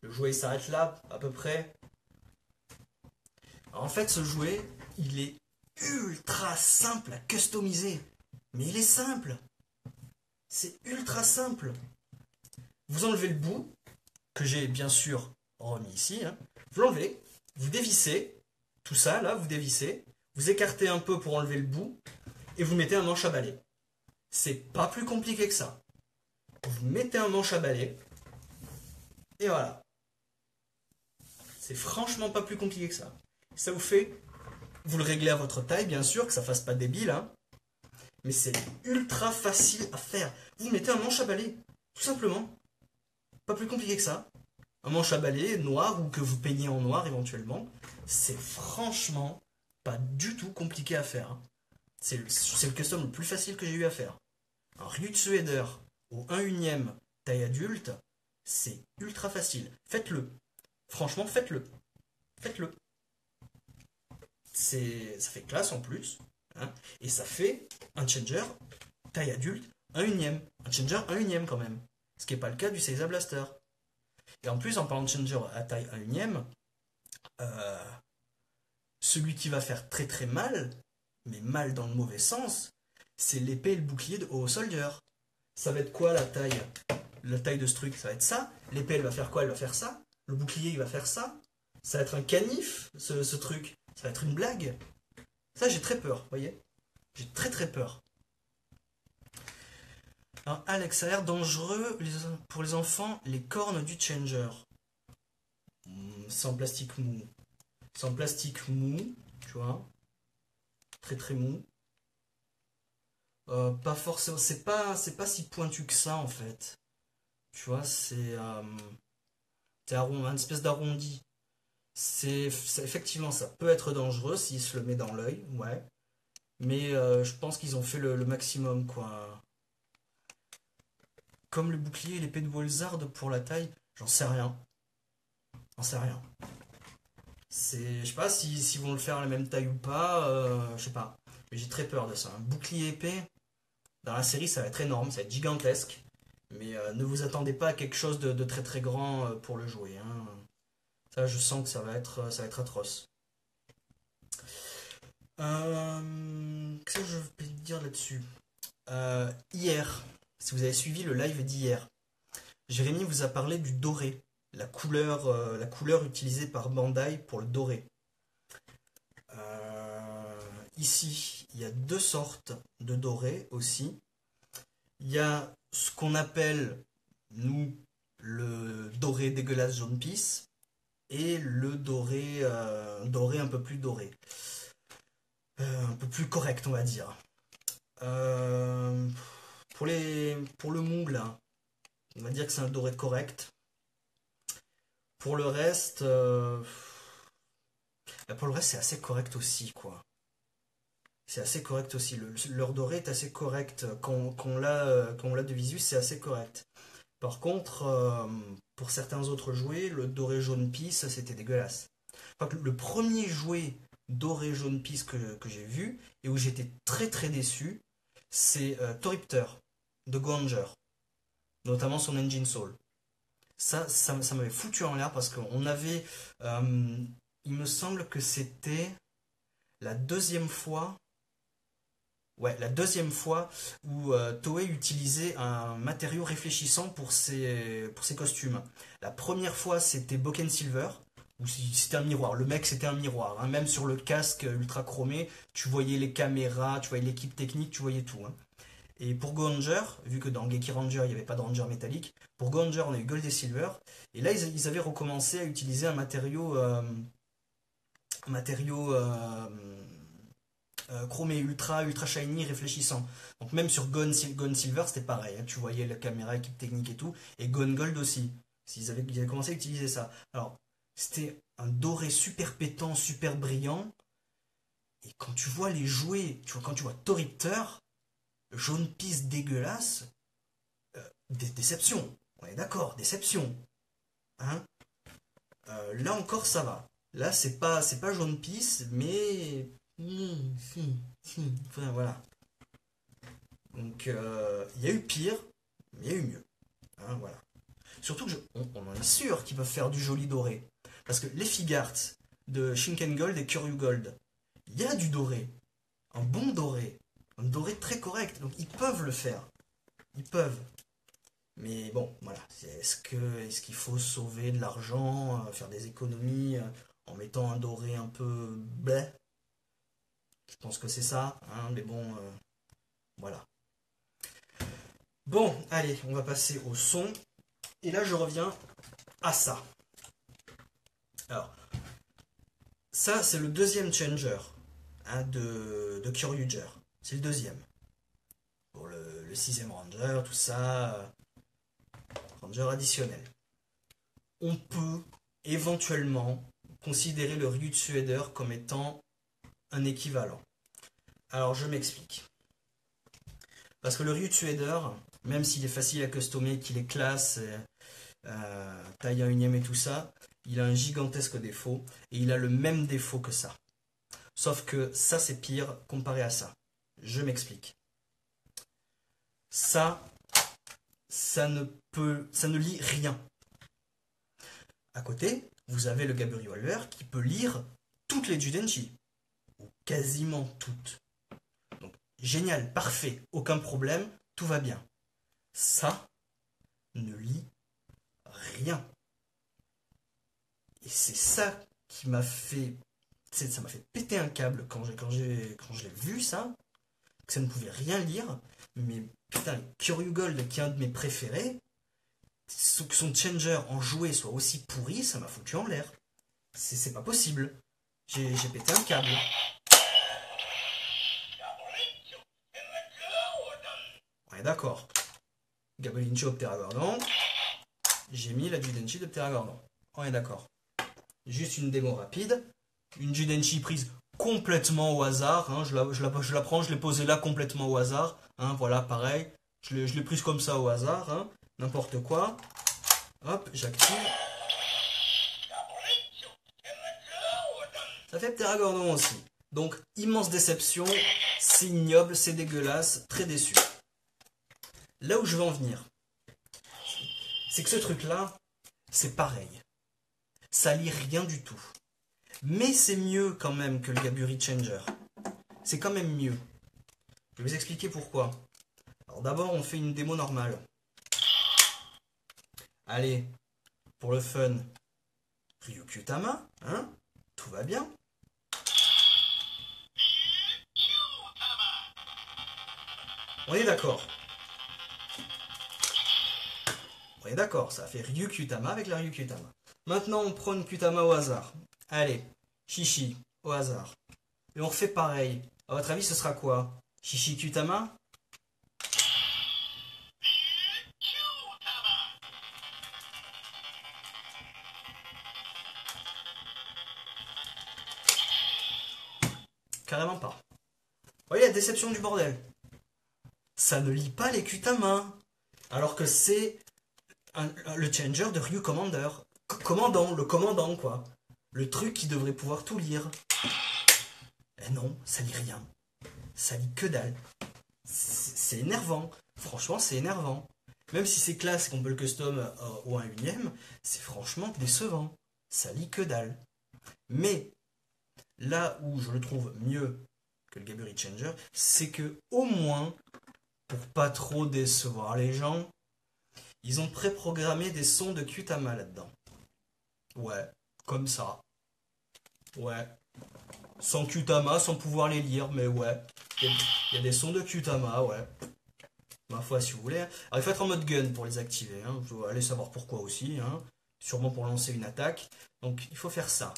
Le jouet il s'arrête là, à peu près. Alors, en fait, ce jouet, il est ultra simple à customiser. Mais il est simple. C'est ultra simple. Vous enlevez le bout, que j'ai bien sûr remis ici. Hein. Vous l'enlevez, vous dévissez. Tout ça, là, vous dévissez. Vous écartez un peu pour enlever le bout. Et vous mettez un manche à balai. C'est pas plus compliqué que ça. Vous mettez un manche à balai. Et voilà. C'est franchement pas plus compliqué que ça. Ça vous fait. Vous le réglez à votre taille, bien sûr, que ça fasse pas débile. Hein. Mais c'est ultra facile à faire. Vous mettez un manche à balai. Tout simplement. Pas plus compliqué que ça. Un manche à balai noir ou que vous peignez en noir éventuellement. C'est franchement pas du tout compliqué à faire. Hein. C'est le custom le plus facile que j'ai eu à faire. Un Ryutsueder au 1/1 taille adulte, c'est ultra facile. Faites-le. Franchement, faites-le. Faites-le. Ça fait classe en plus. Hein, et ça fait un changer taille adulte 1/1. Un changer 1/1 quand même. Ce qui n'est pas le cas du Seiza Blaster. Et en plus, en parlant de changer à taille 1/1, euh, celui qui va faire très très mal, mais mal dans le mauvais sens, c'est l'épée et le bouclier de Ho Soldier. Ça va être quoi la taille? La taille de ce truc, ça va être ça. L'épée, elle va faire quoi? Elle va faire ça. Le bouclier, il va faire ça. Ça va être un canif, ce truc. Ça va être une blague. Ça, j'ai très peur, vous voyez? J'ai très très peur. Alors, Alex, ça a l'air dangereux pour les enfants, les cornes du Changer. C'est en plastique mou. C'est en plastique mou, tu vois. Très très mou. Pas forcément. C'est pas si pointu que ça, en fait. Tu vois, c'est une espèce d'arrondi. Effectivement, ça peut être dangereux s'il se le met dans l'œil, ouais. Mais je pense qu'ils ont fait le maximum, quoi. Comme le bouclier et l'épée de Wolzard pour la taille, j'en sais rien. J'en sais rien. Je sais pas s'ils vont le faire à la même taille ou pas, je sais pas. Mais j'ai très peur de ça. Un bouclier épée, dans la série, ça va être énorme, ça va être gigantesque. Mais ne vous attendez pas à quelque chose de très très grand pour le jouer, hein. Ça, je sens que ça va être atroce. Qu'est-ce que je peux dire là-dessus? Hier, si vous avez suivi le live d'hier, Jérémy vous a parlé du doré, la couleur utilisée par Bandai pour le doré. Ici, il y a deux sortes de doré aussi. Il y a ce qu'on appelle, nous, le doré dégueulasse jaune pisse et le doré un peu plus doré. Un peu plus correct, on va dire. Euh, pour le mou, là, on va dire que c'est un doré correct. Pour le reste, pour le reste, c'est assez correct aussi, quoi. C'est assez correct aussi. Leur doré est assez correct. Quand on l'a de visu, c'est assez correct. Par contre, pour certains autres jouets, le doré jaune pisse, c'était dégueulasse. Enfin, le premier jouet doré jaune pisse que j'ai vu, et où j'étais très très déçu, c'est Toripter de Goanger, notamment son Engine Soul. Ça m'avait foutu en l'air parce qu'on avait. Il me semble que c'était la deuxième fois. Ouais, la deuxième fois où Toei utilisait un matériau réfléchissant pour ses costumes. La première fois, c'était Boken Silver, où c'était un miroir. Le mec, c'était un miroir, hein. Même sur le casque ultra chromé, tu voyais les caméras, tu voyais l'équipe technique, tu voyais tout, hein. Et pour Gohanger, vu que dans Geki Ranger, il n'y avait pas de Ranger métallique, pour Gohanger, on a eu Gold et Silver. Et là, ils avaient recommencé à utiliser un matériau chromé ultra shiny, réfléchissant. Donc même sur Gone Silver, c'était pareil, hein. Tu voyais la caméra, équipe technique et tout. Et Gone Gold aussi. Ils avaient commencé à utiliser ça. Alors, c'était un doré super pétant, super brillant. Et quand tu vois les jouets, quand tu vois Toripter, jaune pisse dégueulasse, déception. On est d'accord, déception. Hein. Là encore, ça va. Là, c'est pas jaune pisse, mais. Enfin, voilà. Donc, il y a eu pire, mais il y a eu mieux. Hein, voilà. Surtout que on en est sûr qu'ils peuvent faire du joli doré. Parce que les Figarts de Shinken Gold et Kuryu Gold, il y a du doré. Un bon doré. Un doré très correct. Donc, ils peuvent le faire. Ils peuvent. Mais bon, voilà. Est-ce qu'il faut sauver de l'argent, faire des économies en mettant un doré un peu bleh? Je pense que c'est ça, hein, mais bon, voilà. Bon, allez, on va passer au son. Et là, je reviens à ça. Alors, ça, c'est le deuxième changer, hein, de Kyoryuger. C'est le deuxième. Pour le sixième Ranger, tout ça, Ranger additionnel. On peut éventuellement considérer le Ryutsu-Eder comme étant un équivalent. Alors, je m'explique. Parce que le Ryutsu-Eder, même s'il est facile à customer, qu'il est classe, taille 1/1 et tout ça, il a un gigantesque défaut, et il a le même défaut que ça. Sauf que ça, c'est pire comparé à ça. Je m'explique. Ça, ça ne lit rien. À côté, vous avez le Gaburi Wolver qui peut lire toutes les Judenchi, ou quasiment toutes. Donc, génial, parfait, aucun problème, tout va bien. Ça ne lit rien. Et c'est ça qui m'a fait. Ça m'a fait péter un câble quand je l'ai vu, ça. Que ça ne pouvait rien lire. Mais putain, Kyoryu Gold, qui est un de mes préférés, que son changer en jouet soit aussi pourri, ça m'a foutu en l'air. C'est pas possible. J'ai pété un câble. On est d'accord. Gabelincho Pteragordon. j'ai mis la Judenchi de Pteragordon. On est d'accord. Juste une démo rapide. Une Judenchi prise complètement au hasard. Hein. Je la prends, je l'ai posée là complètement au hasard. Hein. Voilà, pareil. Je l'ai prise comme ça au hasard. Hein. N'importe quoi. Hop, j'active. Ça fait Pteragordon aussi. Donc, immense déception. C'est ignoble, c'est dégueulasse. Très déçu. Là où je veux en venir, c'est que ce truc-là, c'est pareil. Ça lit rien du tout. Mais c'est mieux quand même que le Gaburi Changer. C'est quand même mieux. Je vais vous expliquer pourquoi. Alors d'abord, on fait une démo normale. Allez, pour le fun, Ryukyutama, hein? Tout va bien. On est d'accord. On est d'accord, ça fait Ryukyutama avec la Ryukyutama. Maintenant, on prend une Kyutama au hasard. Allez, Shishi, au hasard. Et on refait pareil. À votre avis, ce sera quoi? Shishi Kyutama? Carrément pas. Vous voyez la déception du bordel. Ça ne lit pas les Kyutama. Alors que c'est le changer de Ryu Commander. Le commandant quoi. Le truc qui devrait pouvoir tout lire. Eh non, ça lit rien. Ça lit que dalle. C'est énervant. Franchement, c'est énervant. Même si c'est classe et qu'on peut le custom au 1/8ème, c'est franchement décevant. Ça lit que dalle. Mais là où je le trouve mieux que le Gaburi Changer, c'est que au moins, pour pas trop décevoir les gens, ils ont préprogrammé des sons de Kyutama là-dedans. Ouais, comme ça. Ouais. Sans Kyutama, sans pouvoir les lire, mais ouais. Il y a des sons de Kyutama, ouais. Ma foi, si vous voulez. Alors, il faut être en mode gun pour les activer. Hein. Vous allez savoir pourquoi aussi. Hein. Sûrement pour lancer une attaque. Donc, il faut faire ça.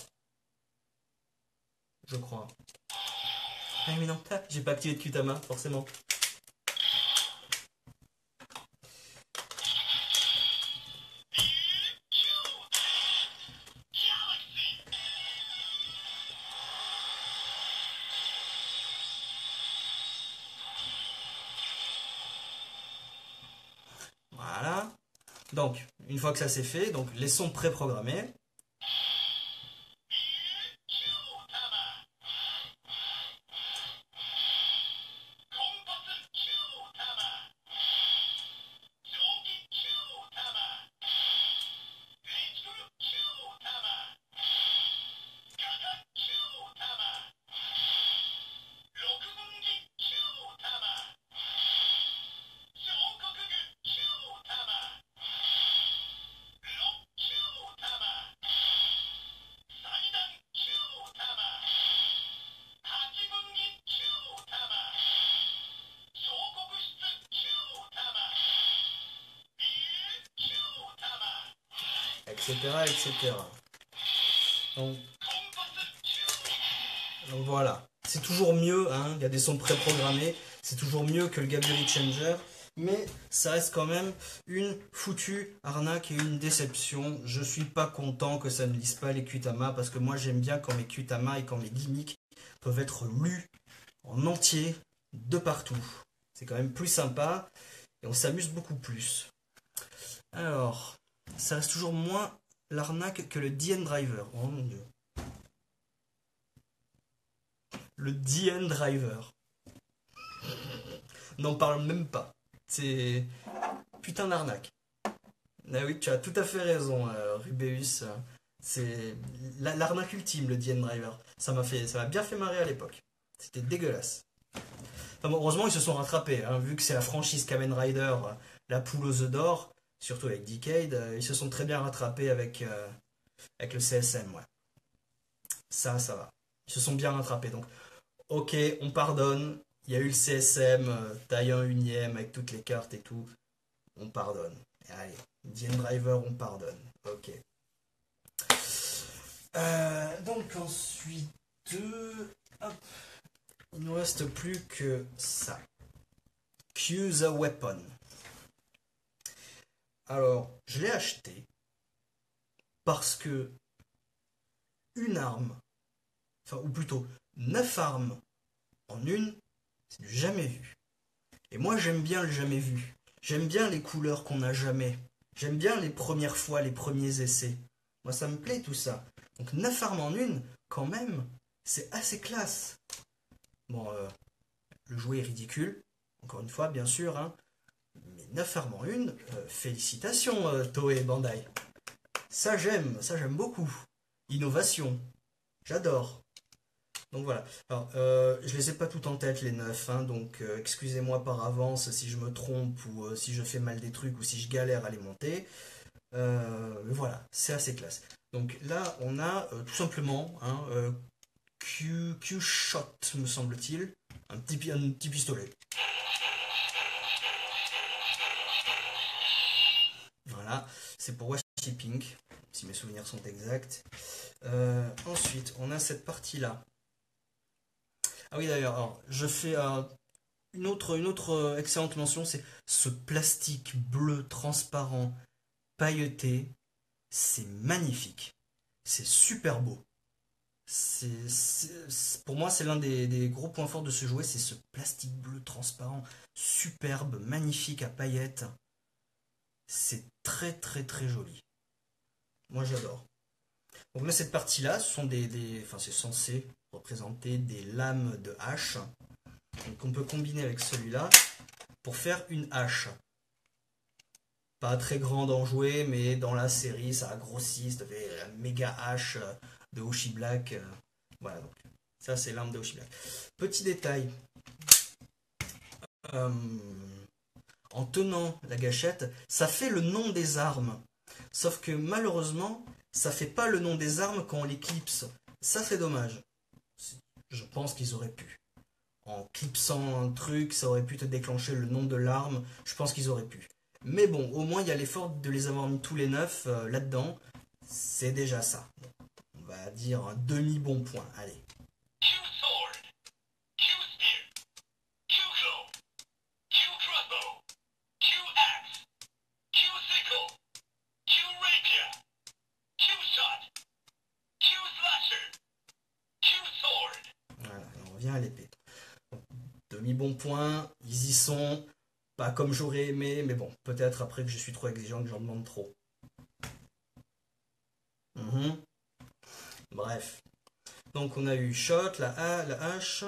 Je crois. Ah, mais non, j'ai pas activé de Kyutama, forcément. Voilà. Donc, une fois que ça c'est fait, donc les sons préprogrammés. Etc. etc. Donc, voilà. C'est toujours mieux, hein, il y a des sons préprogrammés, c'est toujours mieux que le Gaburi Changer, mais ça reste quand même une foutue arnaque et une déception. Je suis pas content que ça ne lise pas les Kyutama, parce que moi j'aime bien quand mes Kyutama et quand mes gimmicks peuvent être lus en entier de partout. C'est quand même plus sympa et on s'amuse beaucoup plus. Alors, ça reste toujours moins l'arnaque que le DN Driver. Oh mon dieu. Le DN Driver. N'en parle même pas. C'est putain d'arnaque. Ah oui, tu as tout à fait raison, Rubeus. C'est l'arnaque ultime, le DN Driver. Ça m'a bien fait marrer à l'époque. C'était dégueulasse. Enfin, bon, heureusement, ils se sont rattrapés. Hein, vu que c'est la franchise Kamen Rider, la poule aux œufs d'or, surtout avec Decade, ils se sont très bien rattrapés avec le CSM. Ouais. Ça va. Ils se sont bien rattrapés. Donc, ok, on pardonne. Il y a eu le CSM, taille 1/8ème avec toutes les cartes et tout. On pardonne. Allez, DN Driver, on pardonne. Ok. Donc ensuite, hop, il ne nous reste plus que ça. Cue the weapon. Alors, je l'ai acheté parce que une arme, enfin, ou plutôt 9 armes en une, c'est du jamais vu. Et moi, j'aime bien le jamais vu. J'aime bien les couleurs qu'on n'a jamais. J'aime bien les premières fois, les premiers essais. Moi, ça me plaît tout ça. Donc, 9 armes en une, quand même, c'est assez classe. Bon, le jouet est ridicule, encore une fois, bien sûr, hein. Mais 9 armes en une, félicitations, Toei et Bandai. Ça j'aime beaucoup. Innovation, j'adore. Donc voilà. Alors, je les ai pas toutes en tête les 9, hein, donc excusez-moi par avance si je me trompe ou si je fais mal des trucs ou si je galère à les monter. Mais voilà, c'est assez classe. Donc là, on a tout simplement hein, Q-Shot, me semble-t-il. Un petit pistolet. Voilà, c'est pour Shipping, si mes souvenirs sont exacts. Ensuite, on a cette partie-là. Ah oui, d'ailleurs, alors, je fais une autre excellente mention, c'est ce plastique bleu transparent pailleté. C'est magnifique. C'est super beau. Pour moi, c'est l'un des gros points forts de ce jouet, c'est ce plastique bleu transparent, superbe, magnifique à paillettes. C'est très très très joli. Moi, j'adore. Donc là, cette partie-là, ce sont enfin, c'est censé représenter des lames de hache. Donc on peut combiner avec celui-là pour faire une hache. Pas très grande en jouet, mais dans la série, ça a grossi. Ça fait la méga hache de Hoshi Black. Voilà, donc ça, c'est l'arme de Hoshi Black. Petit détail. euh, En tenant la gâchette, ça fait le nom des armes. Sauf que malheureusement, ça fait pas le nom des armes quand on l'éclipse. Ça, c'est dommage. Je pense qu'ils auraient pu. En clipsant un truc, ça aurait pu te déclencher le nom de l'arme. Je pense qu'ils auraient pu. Mais bon, au moins, il y a l'effort de les avoir mis tous les 9 là-dedans. C'est déjà ça. On va dire un demi-bon point. Allez. Voilà, on revient à l'épée. Demi-bon point, ils y sont. Pas comme j'aurais aimé, mais bon, peut-être après que je suis trop exigeant, que j'en demande trop. Mhm. Bref. Donc on a eu shot, la hache.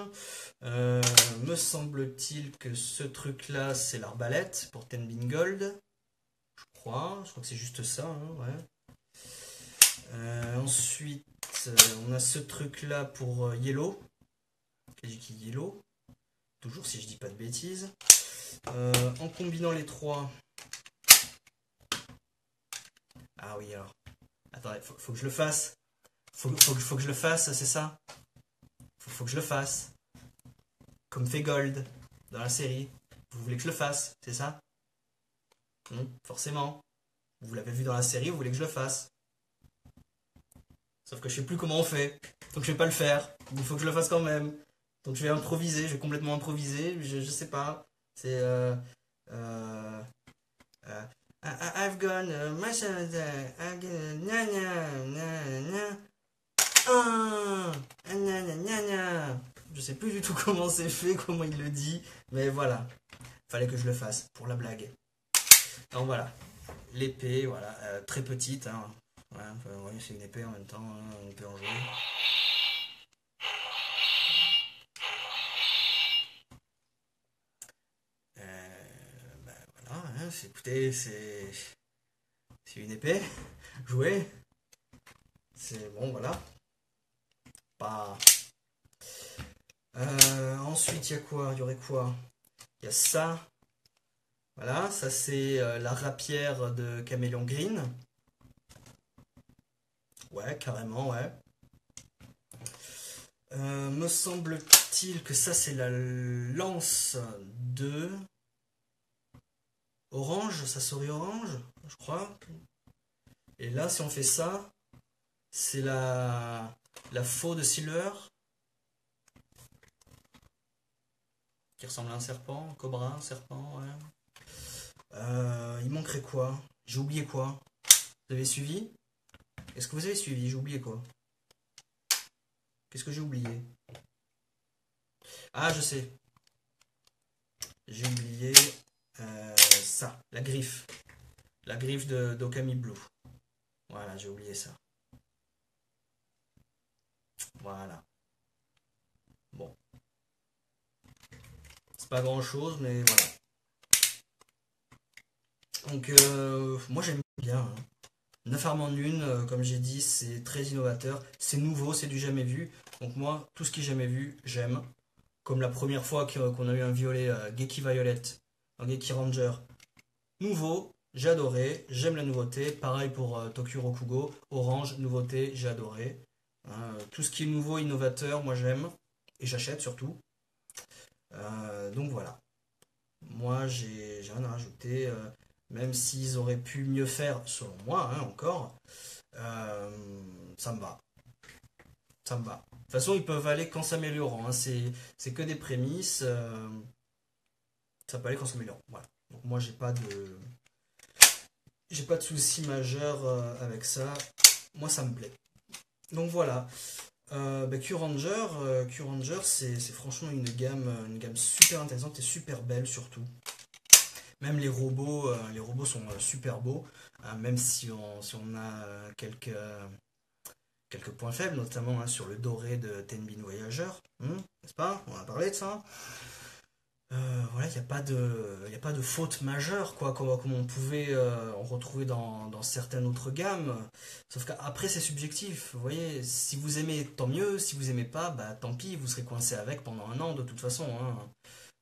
Me semble-t-il que ce truc-là, c'est l'arbalète pour Ten Bin Gold. Je crois que c'est juste ça, hein, ouais. Ensuite, on a ce truc-là pour Yellow. Kajiki Yellow. Toujours si je dis pas de bêtises. En combinant les trois. Ah oui, alors. Attendez, faut que je le fasse. Faut que je le fasse, c'est ça? Faut que je le fasse. Comme fait Gold dans la série. Vous voulez que je le fasse, c'est ça? Forcément. Vous l'avez vu dans la série, vous voulez que je le fasse. Sauf que je sais plus comment on fait. Donc je vais pas le faire. Il faut que je le fasse quand même. Donc je vais improviser, je vais complètement improviser. Je sais pas. C'est euh, I've gone je sais plus du tout comment c'est fait, comment il le dit, mais voilà. Fallait que je le fasse pour la blague. Donc voilà. L'épée, voilà, très petite. Hein. Ouais, ouais, c'est une épée en même temps, hein, on peut en jouer. Bah, voilà, hein, écoutez, c'est une épée, jouer. C'est bon, voilà. Pas. Ensuite, il y a quoi? Il y aurait quoi? Il y a ça. Voilà, ça c'est la rapière de Caméléon Green. Ouais, carrément, ouais. Me semble-t-il que ça c'est la lance de Orange, ça serait Orange, je crois. Et là, si on fait ça, c'est la faux de Silver, qui ressemble à un serpent, un cobra, un serpent, ouais. Il manquerait quoi? J'ai oublié quoi? Vous avez suivi? Est-ce que vous avez suivi? J'ai oublié quoi? Qu'est-ce que j'ai oublié? Ah, je sais. J'ai oublié ça, la griffe. La griffe de d'Okami Blue. Voilà, j'ai oublié ça. Voilà. Bon, c'est pas grand-chose, mais voilà. Donc, moi j'aime bien, hein. 9 armes en une, comme j'ai dit, c'est très innovateur. C'est nouveau, c'est du jamais vu. Donc moi, tout ce qui est jamais vu, j'aime. Comme la première fois qu'on a eu un violet Geki Violet, un Geki Ranger. Nouveau, j'ai adoré, j'aime la nouveauté. Pareil pour Tokyo Rokugo, Orange, nouveauté, j'ai adoré. Hein, tout ce qui est nouveau, innovateur, moi j'aime. Et j'achète surtout. Donc voilà. Moi, j'ai rien à rajouter. Même s'ils auraient pu mieux faire, selon moi, hein, encore, euh, ça me va. Ça me va. De toute façon, ils peuvent aller qu'en s'améliorant, hein. C'est que des prémices. Ça peut aller qu'en s'améliorant. Voilà. Donc moi, j'ai pas de souci majeur avec ça. Moi, ça me plaît. Donc voilà. Q-Ranger, c'est franchement une gamme super intéressante et super belle surtout. Même les robots sont super beaux, hein, même si on a quelques points faibles, notamment hein, sur le doré de Tenbin Voyageur, n'est-ce pas? On a parlé de ça. Voilà, il a pas de faute majeure, quoi, comme on pouvait en retrouver dans certaines autres gammes. Sauf qu'après, c'est subjectif. Vous voyez, si vous aimez, tant mieux. Si vous aimez pas, bah tant pis, vous serez coincé avec pendant un an de toute façon, hein.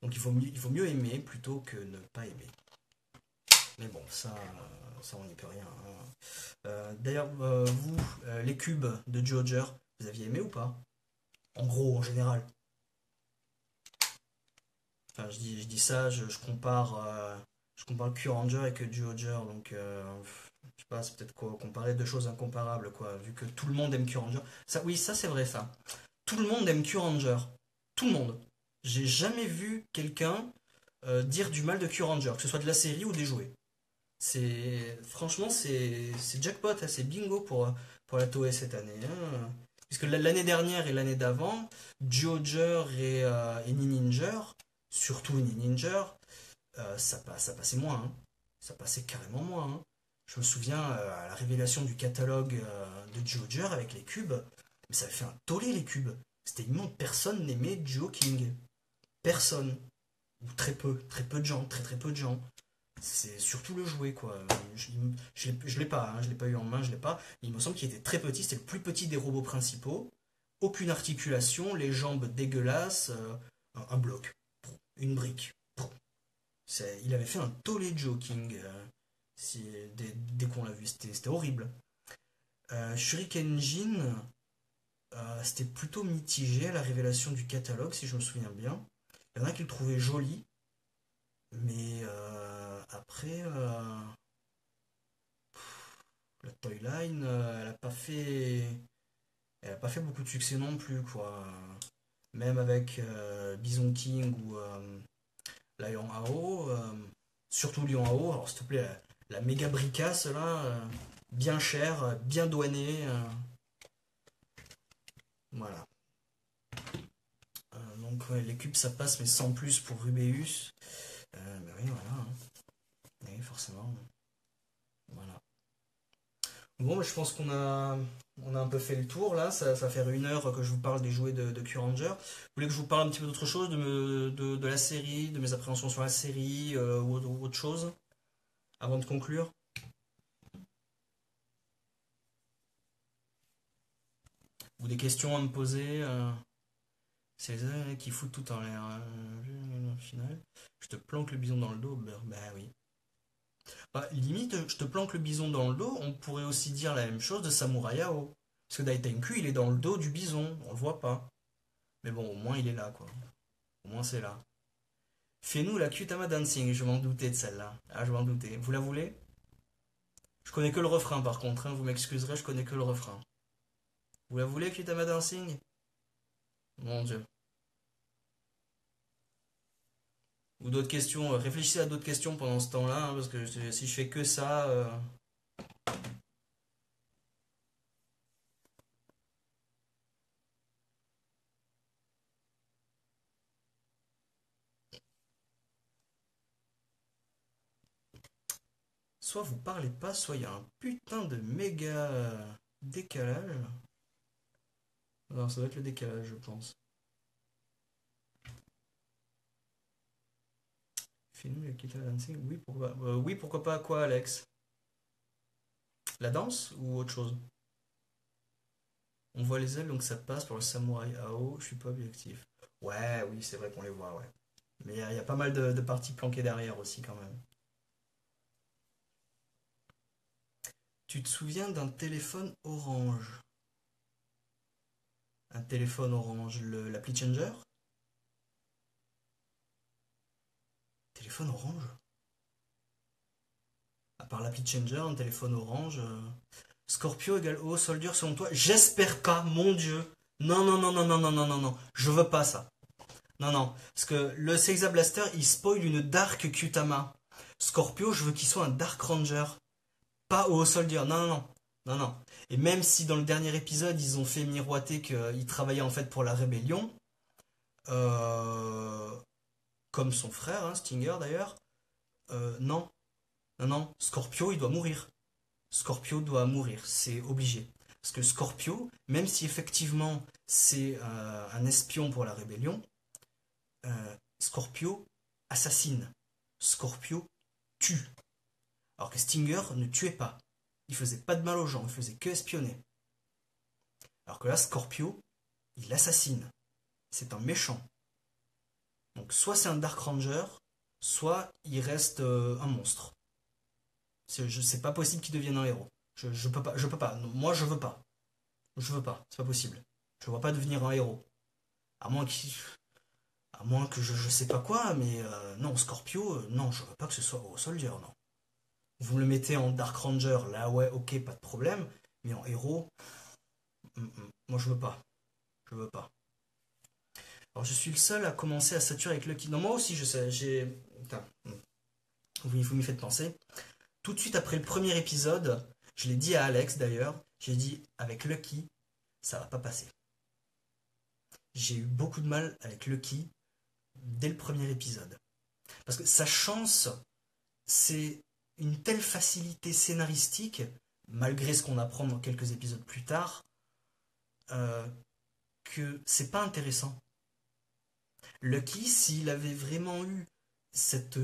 Donc il vaut mieux aimer plutôt que ne pas aimer. Mais bon, ça on n'y peut rien, hein. D'ailleurs, vous, les cubes de Joger, vous aviez aimé ou pas? En gros, en général. Enfin, je dis ça, je compare Q-Ranger avec Joger, donc je sais pas, c'est peut-être quoi, comparer deux choses incomparables, quoi, vu que tout le monde aime Q-Ranger. Ça, oui, ça c'est vrai, ça. Tout le monde aime Q-Ranger. Tout le monde. J'ai jamais vu quelqu'un dire du mal de Q-Ranger, que ce soit de la série ou des jouets. Franchement, c'est jackpot, hein, c'est bingo pour la Toei cette année, hein. Puisque l'année dernière et l'année d'avant, Zyuohger et Ninja, surtout Ninja, ça passait moins, hein. Ça passait carrément moins, hein. Je me souviens à la révélation du catalogue de Zyuohger avec les cubes, mais ça avait fait un tollé les cubes. C'était immonde, personne n'aimait Duo King. Personne. Ou très peu de gens, très peu de gens. C'est surtout le jouet, quoi. Je l'ai pas, hein, je l'ai pas eu en main, je l'ai pas. Il me semble qu'il était très petit, c'était le plus petit des robots principaux. Aucune articulation, les jambes dégueulasses, un bloc, une brique. Il avait fait un tollé de joking dès qu'on l'a vu, c'était horrible. Shuriken Jin, c'était plutôt mitigé à la révélation du catalogue, si je me souviens bien. Il y en a qui le trouvaient joli, mais après, la Toyline, elle a pas fait beaucoup de succès non plus, quoi. Même avec Bison King ou Lion AO, surtout Lion AO, alors s'il te plaît, la méga bricasse là, bien chère, bien douanée, voilà. Donc ouais, les cubes ça passe, mais sans plus pour Rubeus. Mais oui, voilà, hein. Oui, forcément. Voilà. Bon, je pense on a un peu fait le tour là. Ça va faire une heure que je vous parle des jouets de Q-Ranger. Vous voulez que je vous parle un petit peu d'autre chose, de la série, de mes appréhensions sur la série ou autre chose avant de conclure? Ou des questions à me poser? C'est ça qui fout tout en l'air, hein. Au final, je te planque le bison dans le dos. Bah oui. Bah, limite, je te planque le bison dans le dos, on pourrait aussi dire la même chose de Samurai Yao. Parce que Daitenku, il est dans le dos du bison, on le voit pas. Mais bon, au moins il est là, quoi. Au moins c'est là. Fais-nous la Kyutama Dancing, je m'en doutais de celle-là. Ah, je m'en doutais. Vous la voulez? Je connais que le refrain par contre, hein, vous m'excuserez, je connais que le refrain. Vous la voulez, Kyutama Dancing? Mon dieu. Ou d'autres questions, réfléchissez à d'autres questions pendant ce temps-là, hein, parce que si je fais que ça, soit vous parlez pas, soit il y a un putain de méga décalage. Non, ça doit être le décalage, je pense. Fais-nous la guitar dancing. Oui, pourquoi pas quoi, Alex? La danse ou autre chose? On voit les ailes, donc ça passe pour le samouraï AO. Je suis pas objectif. Ouais, oui, c'est vrai qu'on les voit, ouais. Mais il y a pas mal de parties planquées derrière aussi, quand même. Tu te souviens d'un téléphone orange? Un téléphone orange, l'appli Changer? Téléphone orange? À part l'appli Changer, un téléphone orange. Scorpio égale O Soldier selon toi? J'espère pas, mon dieu. Non, non, non, non, non, non, non, non, non. Je veux pas ça. Non, non. Parce que le Seiza Blaster, il spoil une Dark Kyutama. Scorpio, je veux qu'il soit un Dark Ranger. Pas O Soldier. Non, non, non. Non, non. Et même si dans le dernier épisode, ils ont fait miroiter qu'il travaillait en fait pour la rébellion, euh, comme son frère, hein, Stinger d'ailleurs, non. Non, non. Scorpio, il doit mourir. Scorpio doit mourir, c'est obligé. Parce que Scorpio, même si effectivement c'est un espion pour la rébellion, Scorpio assassine. Scorpio tue. Alors que Stinger ne tuait pas. Il faisait pas de mal aux gens, il faisait que espionner. Alors que là, Scorpio, il assassine. C'est un méchant. Donc soit c'est un Dark Ranger, soit il reste un monstre. C'est pas possible qu'il devienne un héros. Je peux pas, je peux pas. Moi, je veux pas. Je veux pas, c'est pas possible. Je vois pas devenir un héros. À moins qu'il. À moins que je sais pas quoi, mais non, Scorpio, non, je veux pas que ce soit au Soldier, non. Vous me le mettez en Dark Ranger, là ouais, ok, pas de problème, mais en héros, moi je veux pas. Je veux pas. Alors je suis le seul à commencer à saturer avec Lucky. Non, moi aussi je sais, j'ai. Putain, vous m'y faites penser. Tout de suite après le premier épisode, je l'ai dit à Alex d'ailleurs, j'ai dit avec Lucky, ça va pas passer. J'ai eu beaucoup de mal avec Lucky dès le premier épisode. Parce que sa chance, c'est une telle facilité scénaristique, malgré ce qu'on apprend dans quelques épisodes plus tard, euh, que c'est pas intéressant. Lucky, s'il avait vraiment eu cette,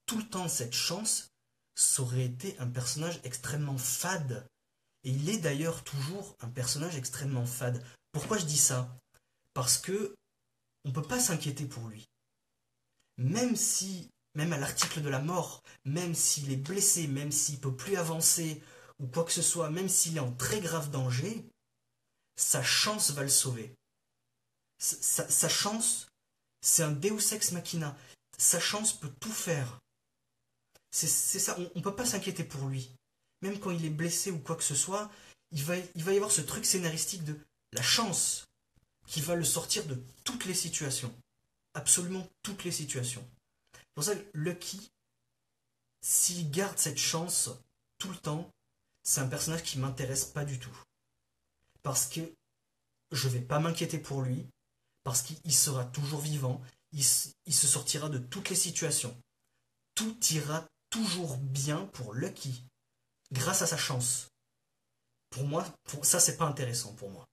tout le temps cette chance, ça aurait été un personnage extrêmement fade. Et il est d'ailleurs toujours un personnage extrêmement fade. Pourquoi je dis ça? Parce que on peut pas s'inquiéter pour lui. Même si, même à l'article de la mort, même s'il est blessé, même s'il peut plus avancer, ou quoi que ce soit, même s'il est en très grave danger, sa chance va le sauver. Sa chance, c'est un Deus ex machina. Sa chance peut tout faire. C'est ça, on ne peut pas s'inquiéter pour lui. Même quand il est blessé ou quoi que ce soit, il va y avoir ce truc scénaristique de la chance qui va le sortir de toutes les situations. Absolument toutes les situations. C'est pour ça que Lucky, s'il garde cette chance tout le temps, c'est un personnage qui m'intéresse pas du tout. Parce que je vais pas m'inquiéter pour lui, parce qu'il sera toujours vivant, il se sortira de toutes les situations. Tout ira toujours bien pour Lucky, grâce à sa chance. Pour moi, ça c'est pas intéressant pour moi.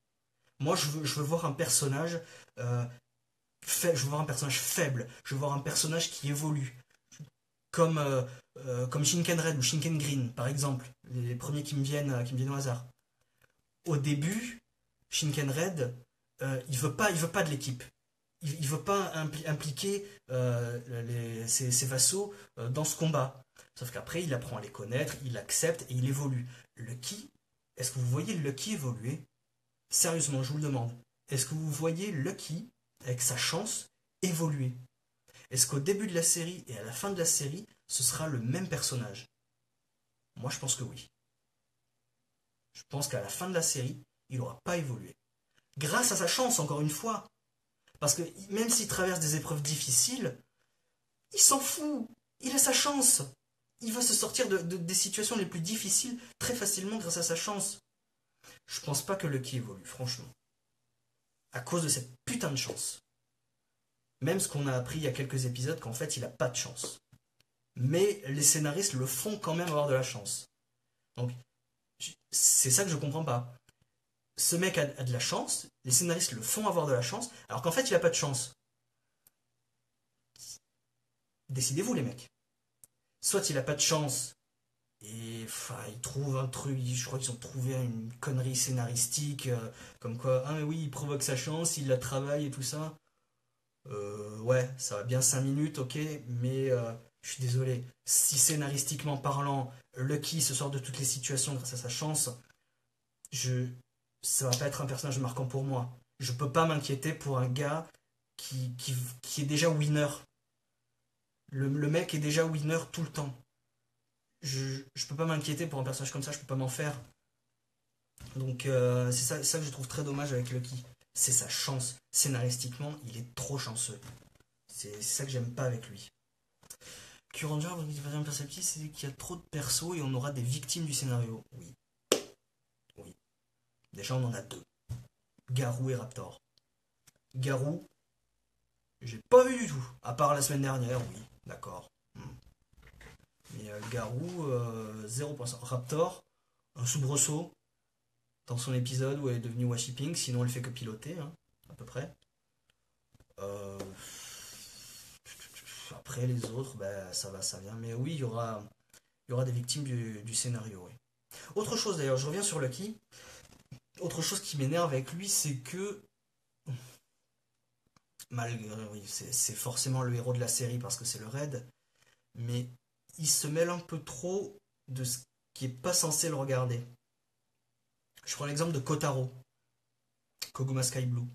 Moi je veux voir un personnage je veux voir un personnage faible, je veux voir un personnage qui évolue, comme Shinken Red ou Shinken Green, par exemple, les premiers qui me viennent au hasard. Au début, Shinken Red, il veut pas de l'équipe. Il veut pas impliquer ses vassaux dans ce combat. Sauf qu'après, il apprend à les connaître, il accepte et il évolue. Lucky, est-ce que vous voyez Lucky évoluer? Sérieusement, je vous le demande. Est-ce que vous voyez Lucky, avec sa chance, évoluer? Est-ce qu'au début de la série et à la fin de la série, ce sera le même personnage? Moi, je pense que oui. Je pense qu'à la fin de la série, il n'aura pas évolué. Grâce à sa chance, encore une fois. Parce que même s'il traverse des épreuves difficiles, Il s'en fout. Il a sa chance. Il va se sortir des situations les plus difficiles très facilement grâce à sa chance. Je pense pas que Lucky évolue, franchement. À cause de cette putain de chance. Même ce qu'on a appris il y a quelques épisodes qu'en fait il a pas de chance. Mais les scénaristes le font quand même avoir de la chance. Donc c'est ça que je comprends pas. Ce mec a de la chance, les scénaristes le font avoir de la chance, alors qu'en fait il a pas de chance. Décidez-vous les mecs. Soit il a pas de chance et enfin il trouve un truc, je crois qu'ils ont trouvé une connerie scénaristique comme quoi ah mais oui il provoque sa chance, il la travaille et tout ça. Ouais, ça va bien 5 minutes, ok, mais je suis désolé. Si scénaristiquement parlant, Lucky se sort de toutes les situations grâce à sa chance, je, ça va pas être un personnage marquant pour moi. Je peux pas m'inquiéter pour un gars qui est déjà winner. Le mec est déjà winner tout le temps. Je peux pas m'inquiéter pour un personnage comme ça, je peux pas m'en faire. Donc c'est ça que je trouve très dommage avec Lucky. C'est sa chance. Scénaristiquement, il est trop chanceux. C'est ça que j'aime pas avec lui. Q-Ranger, imperceptible, c'est qu'il y a trop de persos et on aura des victimes du scénario. Oui, oui. Déjà, on en a deux. Garou et Raptor. Garou, j'ai pas vu du tout. À part la semaine dernière, oui, d'accord. Mais Garou, 0%. Raptor, un soubresaut dans son épisode où elle est devenue worshipping, sinon elle fait que piloter, hein, à peu près. Euh, Après les autres, bah, ça va, ça vient. Mais oui, il y aura des victimes du scénario. Oui. Autre chose d'ailleurs, je reviens sur Lucky. Autre chose qui m'énerve avec lui, c'est que malgré, oui, c'est forcément le héros de la série parce que c'est le raid, mais il se mêle un peu trop de ce qui est pas censé le regarder. Je prends l'exemple de Kotaro, Koguma Sky Blue.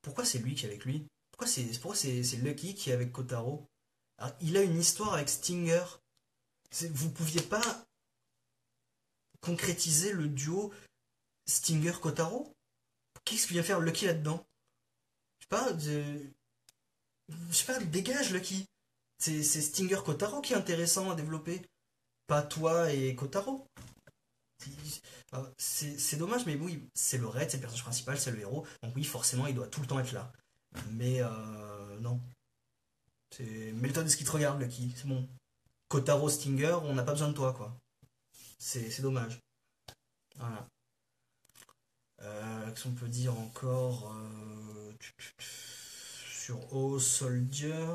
Pourquoi c'est lui qui est avec lui? Pourquoi c'est Lucky qui est avec Kotaro? Alors, il a une histoire avec Stinger. Vous pouviez pas concrétiser le duo Stinger-Kotaro? Qu'est-ce que vient faire Lucky là-dedans? Je sais pas, dégage Lucky. C'est Stinger Kotaro qui est intéressant à développer. Pas toi et Kotaro. C'est dommage, mais oui, c'est le raid, c'est le personnage principal, c'est le héros. Donc oui, forcément, il doit tout le temps être là. Mais non. Mets-le-toi de ce qui te regarde, Lucky. C'est bon. Kotaro Stinger, on n'a pas besoin de toi, quoi. C'est dommage. Voilà. Qu'est-ce qu'on peut dire encore sur O Soldier?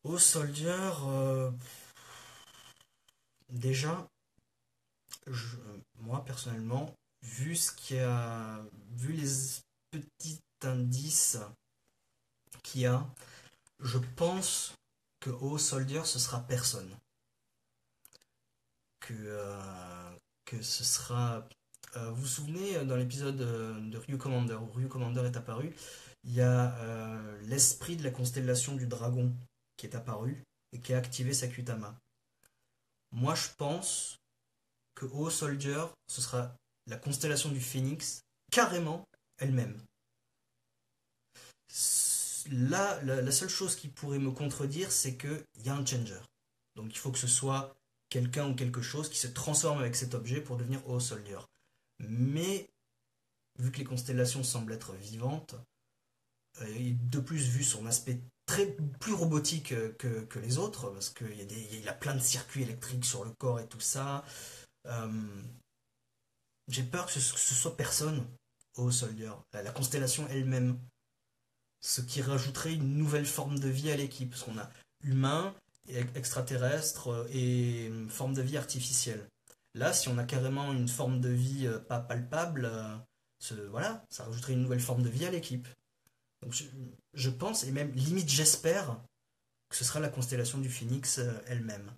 O Soldier, déjà, je- moi personnellement, vu ce qu'il y a, vu les petits indices qu'il y a, je pense que O Soldier ce sera personne. Que ce sera. Vous vous souvenez dans l'épisode de Ryu Commander où Ryu Commander est apparu, il y a l'esprit de la constellation du dragon qui est apparu et qui a activé Sakutama. Moi je pense que O Soldier ce sera la constellation du Phénix carrément elle-même. Là, la seule chose qui pourrait me contredire, c'est qu'il y a un changer. Donc il faut que ce soit quelqu'un ou quelque chose qui se transforme avec cet objet pour devenir O Soldier. Mais vu que les constellations semblent être vivantes, et de plus vu son aspect plus robotique que les autres, parce qu'il a plein de circuits électriques sur le corps et tout ça, euh, j'ai peur que ce soit personne au Soldier, la constellation elle-même, ce qui rajouterait une nouvelle forme de vie à l'équipe, parce qu'on a humain, extraterrestre et forme de vie artificielle. Là, si on a carrément une forme de vie pas palpable, voilà, ça rajouterait une nouvelle forme de vie à l'équipe. Donc je pense, et même limite j'espère, que ce sera la constellation du Phoenix elle-même.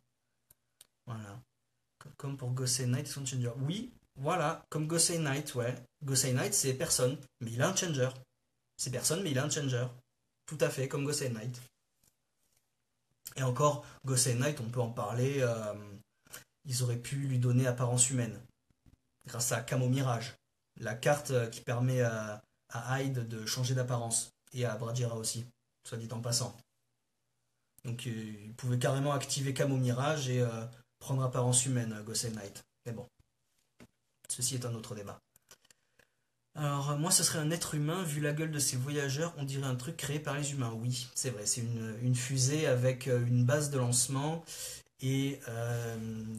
Voilà. Comme pour Gosei Knight et son changer. Oui, voilà, comme Gosei Knight, ouais. Gosei Knight, c'est personne, mais il a un changer. C'est personne, mais il a un changer. Tout à fait, comme Gosei Knight. Et encore, Gosei Knight, on peut en parler. Ils auraient pu lui donner apparence humaine, grâce à Camo Mirage, la carte qui permet à Hyde de changer d'apparence, et à Bradjira aussi. soit dit en passant. Donc il pouvait carrément activer Camo Mirage et prendre apparence humaine, Ghost Knight. Mais bon, ceci est un autre débat. Alors, moi, ce serait un être humain, vu la gueule de ces voyageurs, on dirait un truc créé par les humains. Oui, c'est vrai, c'est une fusée avec une base de lancement et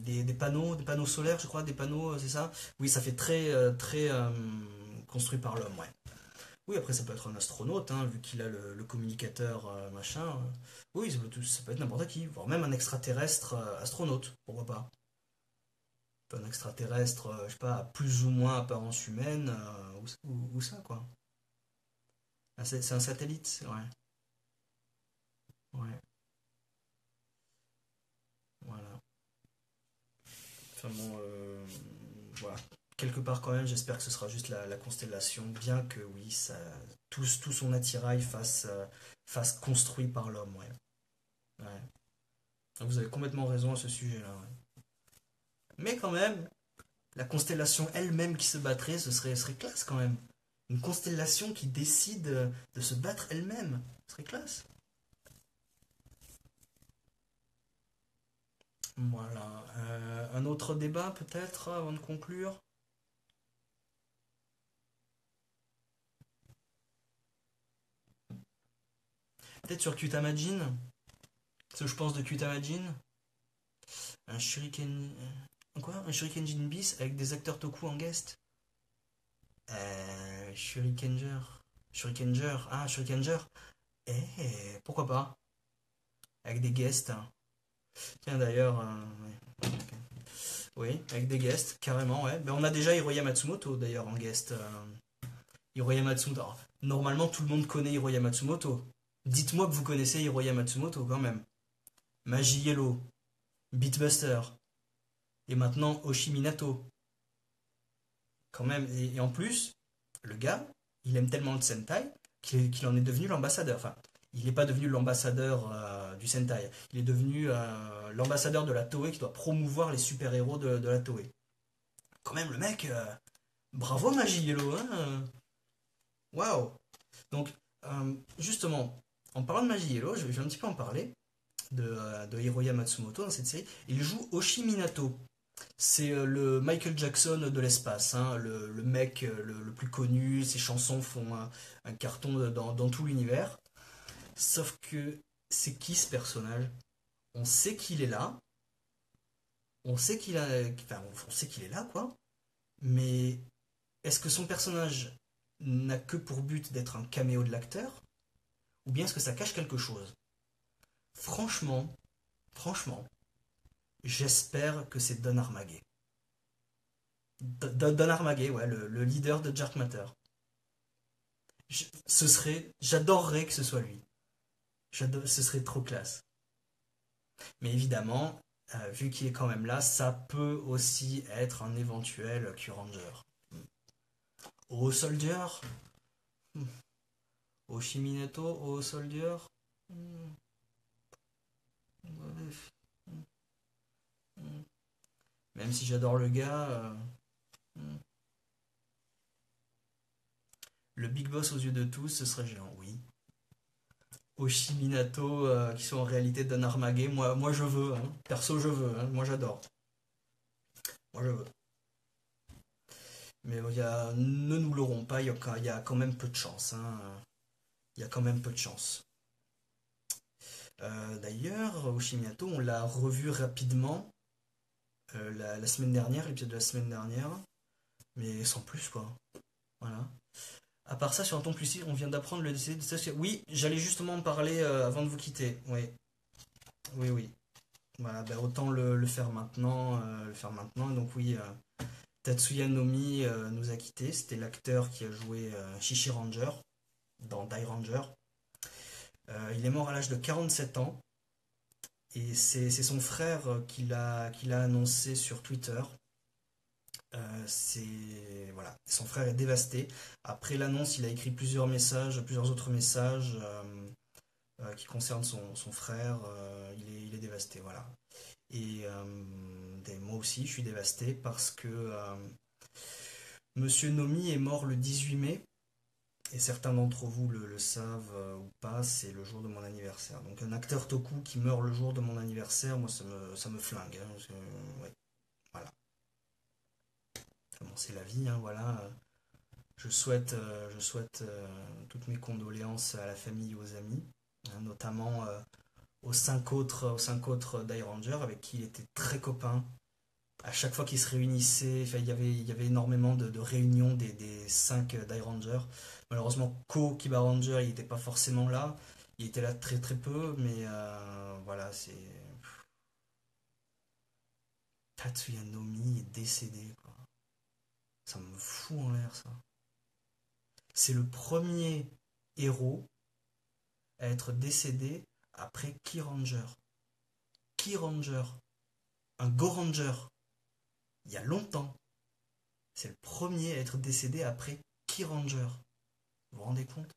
des panneaux solaires, je crois, des panneaux, c'est ça? Oui, ça fait très construit par l'homme, ouais. Oui, après, ça peut être un astronaute, hein, vu qu'il a le communicateur, machin. Oui, ça peut être n'importe qui, voire même un extraterrestre astronaute, pourquoi pas? Un extraterrestre, je sais pas, à plus ou moins apparence humaine, ou ça, quoi. Ah, c'est un satellite, ouais. Ouais, voilà. Enfin bon, voilà. Quelque part quand même, j'espère que ce sera juste la constellation, bien que oui, tout son attirail fasse construit par l'homme, ouais. Ouais. Vous avez complètement raison à ce sujet-là, ouais. Mais quand même, la constellation elle-même qui se battrait, serait classe quand même. Une constellation qui décide de se battre elle-même, ce serait classe. Voilà. Un autre débat peut-être avant de conclure? Peut-être sur Kutamajin? Ce que je pense de Kutamajin? Un Shuriken. Quoi? Un Shurikenjin bis avec des acteurs Toku en guest? Shurikenger. Shurikenger. Ah, Shurikenger. Pourquoi pas? Avec des guests. Tiens d'ailleurs. Ouais. Oui, avec des guests, carrément, ouais. Ben, on a déjà Hiroya Matsumoto d'ailleurs en guest. Hiroya Matsumoto. Alors, normalement, tout le monde connaît Hiroya Matsumoto. Dites-moi que vous connaissez Hiroya Matsumoto quand même. Magi Yellow, Beatbuster, et maintenant Oshiminato. Quand même. Et en plus, le gars, il aime tellement le Sentai qu'il en est devenu l'ambassadeur. Enfin, il n'est pas devenu l'ambassadeur du Sentai. Il est devenu l'ambassadeur de la Toei qui doit promouvoir les super-héros de la Toei. Quand même, le mec, bravo Magi Yellow, hein. Waouh! Donc, justement, en parlant de Magi Yellow, je vais un petit peu en parler de Hiroya Matsumoto dans cette série. Il joue Oshiminato. C'est le Michael Jackson de l'espace, hein, le mec le plus connu. Ses chansons font un carton dans tout l'univers. Sauf que c'est qui ce personnage? On sait qu'il est là, on sait qu'il a, enfin, on sait qu'il est là, quoi. Mais est-ce que son personnage n'a que pour but d'être un caméo de l'acteur, ou bien est-ce que ça cache quelque chose? Franchement, franchement, j'espère que c'est Don Armaguet. Don Armaguet, ouais, le leader de Dark Matter. J'adorerais que ce soit lui. Ce serait trop classe. Mais évidemment, vu qu'il est quand même là, ça peut aussi être un éventuel Q-Ranger. Au Soldier, au Shiminato, au Soldier. Hmm, Même si j'adore le gars, hmm. Le Big Boss aux yeux de tous, ce serait géant, oui. Oshiminato, qui sont en réalité Don Armaguet, moi je veux, hein. Perso je veux, hein. Moi j'adore. Moi je veux. Mais ne nous l'aurons pas, il y a quand même peu de chance, hein. Il y a quand même peu de chance. D'ailleurs, Oshiminato, on l'a revu rapidement la semaine dernière, l'épisode de la semaine dernière, mais sans plus quoi. Voilà. À part ça, sur un ton plus si, on vient d'apprendre le décès de Sasuke. Oui, j'allais justement en parler avant de vous quitter. Oui, oui, oui. Voilà, ben autant le faire maintenant, le faire maintenant. Donc oui, Tatsuya Nomi nous a quittés. C'était l'acteur qui a joué Shishi Ranger dans Die Ranger. Il est mort à l'âge de 47 ans. Et c'est son frère qui l'a annoncé sur Twitter. Voilà, son frère est dévasté. Après l'annonce, il a écrit plusieurs autres messages qui concernent son frère. Il est dévasté, voilà. Et moi aussi, je suis dévasté parce que Monsieur Nomi est mort le 18 mai. Et certains d'entre vous le savent ou pas, c'est le jour de mon anniversaire. Donc un acteur Toku qui meurt le jour de mon anniversaire, moi ça me flingue, hein, parce que, ouais, voilà. Comment c'est la vie, hein, voilà. Je souhaite toutes mes condoléances à la famille et aux amis, hein, notamment aux cinq autres Die Rangers avec qui il était très copain. À chaque fois qu'ils se réunissaient, enfin, il y avait énormément de réunions des 5 Die Rangers. Malheureusement, Ko Kiba Ranger, il n'était pas forcément là. Il était là très très peu, mais voilà, c'est. Tatsuya Nomi est décédé, quoi. Ça me fout en l'air, ça. C'est le premier héros à être décédé après Key Ranger. Key Ranger, un Go Ranger, il y a longtemps. C'est le premier à être décédé après Key Ranger. Vous vous rendez compte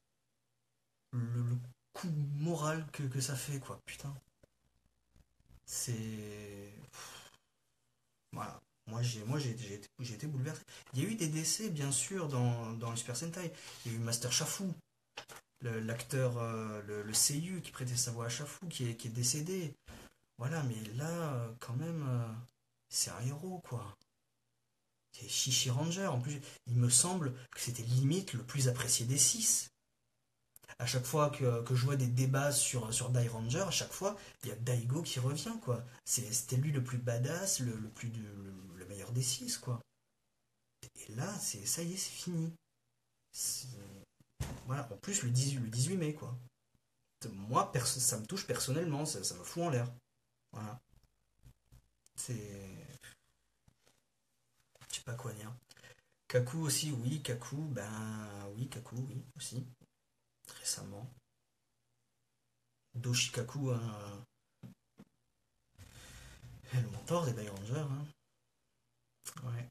le coup moral que ça fait, quoi. Putain. C'est. Voilà. J'ai été bouleversé. Il y a eu des décès, bien sûr, dans le Super Sentai. Il y a eu Master Shafu, l'acteur, le seiyuu qui prêtait sa voix à Shafu, qui est décédé. Voilà, mais là, quand même, c'est un héros, quoi. C'est Shishi Ranger. En plus, il me semble que c'était limite le plus apprécié des six. À chaque fois que je vois des débats sur Die Ranger, à chaque fois, il y a Daigo qui revient, quoi. C'était lui le plus badass, le meilleur des six, quoi. Et là, ça y est, c'est fini. C'est- Voilà, en plus, le 18 mai, quoi. Moi, ça me touche personnellement, ça me fout en l'air. Voilà. C'est. Je sais pas quoi dire. Kaku aussi, oui, Kaku, ben. Oui, Kaku, oui, aussi. Récemment. Doshikaku, hein, le mentor des Die Rangers, hein. Ouais,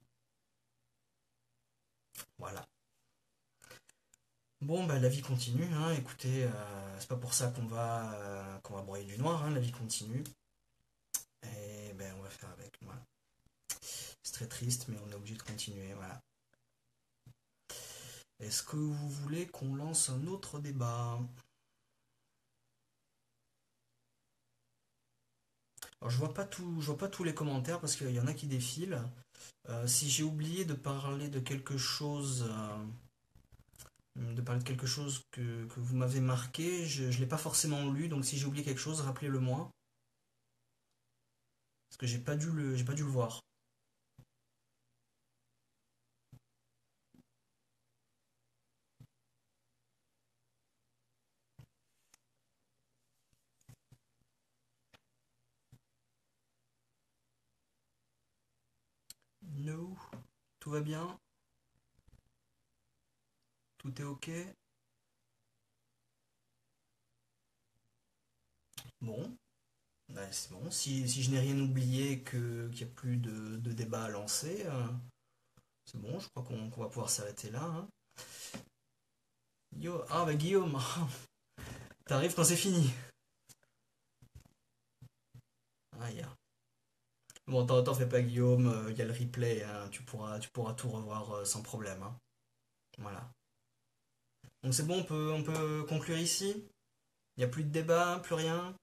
voilà. Bon, bah, la vie continue, hein. Écoutez, c'est pas pour ça qu'on va broyer du noir, hein. La vie continue. Et ben, on va faire avec. Voilà. C'est très triste, mais on est obligé de continuer. Voilà. Est-ce que vous voulez qu'on lance un autre débat? Alors, je vois pas tous les commentaires parce qu'il y en a qui défilent. Si j'ai oublié de parler de quelque chose, que vous m'avez marqué, je ne l'ai pas forcément lu, donc si j'ai oublié quelque chose, rappelez-le moi, parce que j'ai pas dû le voir. No, tout va bien, tout est ok. Bon, bah, c'est bon. Si je n'ai rien oublié, qu'il n'y a plus de débat à lancer, c'est bon, je crois qu'on va pouvoir s'arrêter là, hein. Yo, ah bah Guillaume, t'arrives quand c'est fini. Ah, bon, t'en fais pas Guillaume, il y a le replay, hein, tu pourras tout revoir sans problème, hein. Voilà. Donc c'est bon, on peut conclure ici. Il n'y a plus de débat, plus rien.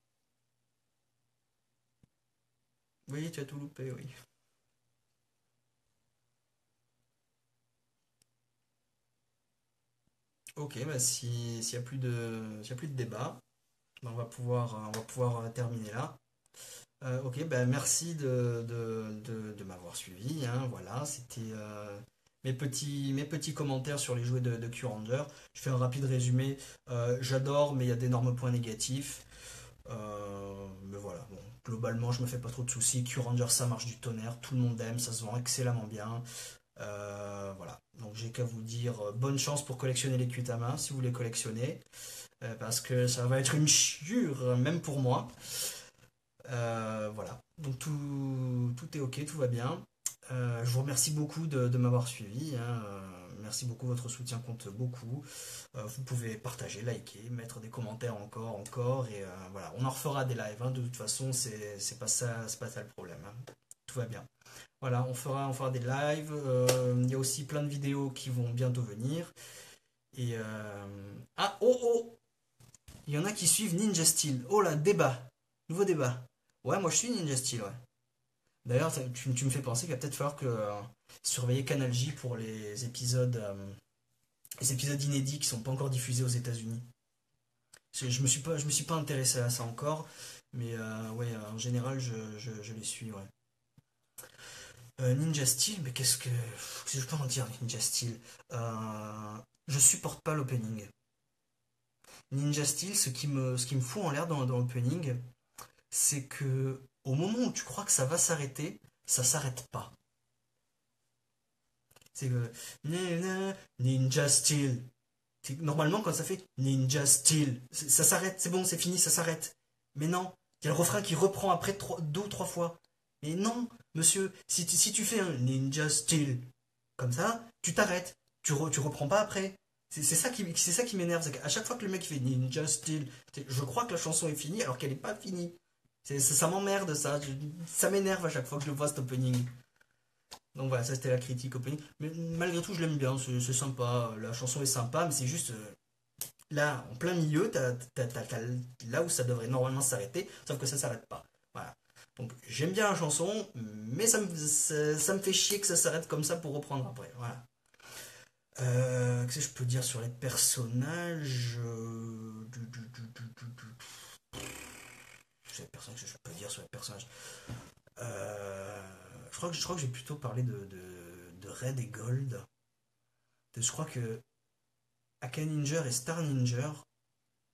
Oui, tu as tout loupé, oui. Ok, bah s'il y a plus s'il y a plus de débat, bah, on va pouvoir terminer là. Ok, bah merci de m'avoir suivi, hein, voilà, c'était mes petits commentaires sur les jouets de Q-Ranger. Je fais un rapide résumé. J'adore, mais il y a d'énormes points négatifs. Mais voilà, bon, globalement, je me fais pas trop de soucis. Q-Ranger, ça marche du tonnerre, tout le monde aime, ça se vend excellemment bien. Voilà, donc j'ai qu'à vous dire bonne chance pour collectionner les Qtama si vous les collectionnez, parce que ça va être une chure, même pour moi. Voilà, donc tout est ok, tout va bien. Je vous remercie beaucoup de m'avoir suivi, hein. Merci beaucoup, votre soutien compte beaucoup. Vous pouvez partager, liker, mettre des commentaires encore, et voilà, on en refera des lives, hein. De toute façon, c'est pas ça le problème, hein. Tout va bien. Voilà, on fera des lives. Il y a aussi plein de vidéos qui vont bientôt venir. Et ah, oh, oh! Il y en a qui suivent Ninja Steel. Oh là, débat. Nouveau débat. Ouais, moi je suis Ninja Steel, ouais. D'ailleurs, tu me fais penser qu'il va peut-être falloir que surveiller Canal J pour les épisodes inédits qui sont pas encore diffusés aux États-Unis. Je me suis pas intéressé à ça encore, mais ouais, en général, je les suis, ouais. Ninja Steel, mais qu'est-ce que je peux en dire, Ninja Steel? Je supporte pas l'opening. Ninja Steel, ce qui me fout en l'air dans l'opening, c'est que au moment où tu crois que ça va s'arrêter, ça s'arrête pas. C'est que Ninja Steel. Normalement, quand ça fait Ninja Steel, ça s'arrête, c'est bon, c'est fini, ça s'arrête. Mais non, il y a le refrain qui reprend après deux ou trois fois. Mais non, monsieur, si tu fais un Ninja Steel comme ça, tu t'arrêtes. Tu reprends pas après. C'est ça qui m'énerve. C'est qu'à chaque fois que le mec fait Ninja Steel, je crois que la chanson est finie alors qu'elle est pas finie. Ça m'emmerde ça. Ça m'énerve à chaque fois que je le vois cet opening. Donc voilà, ça c'était la critique opening. Mais malgré tout, je l'aime bien, c'est sympa. La chanson est sympa, mais c'est juste là, en plein milieu, là où ça devrait normalement s'arrêter, sauf que ça s'arrête pas. Voilà. Donc j'aime bien la chanson, mais ça me fait chier que ça s'arrête comme ça pour reprendre après. Voilà. Qu'est-ce que je peux dire sur les personnages Je sais pas ce que je peux dire sur les personnages. Je crois que j'ai plutôt parlé de Red et Gold. Je crois que Aka Ninja et Star Ninja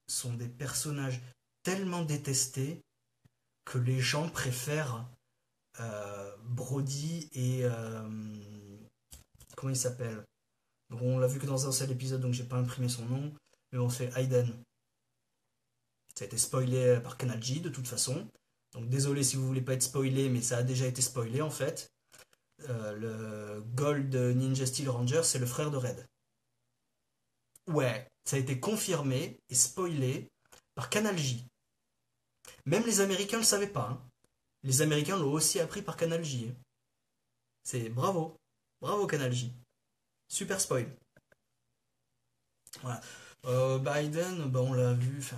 sont des personnages tellement détestés que les gens préfèrent Brody et comment il s'appelle. Donc on l'a vu que dans un seul épisode, donc j'ai pas imprimé son nom, mais on fait Aiden. Ça a été spoilé par Kanal J de toute façon. Donc désolé si vous voulez pas être spoilé, mais ça a déjà été spoilé en fait. Le Gold Ninja Steel Ranger, c'est le frère de Red. Ouais, ça a été confirmé et spoilé par Kanal J. Même les Américains le savaient pas, hein. Les Américains l'ont aussi appris par Canal J, hein. C'est bravo. Bravo Canal J. Super spoil. Voilà. Biden, bah, on l'a vu. Enfin,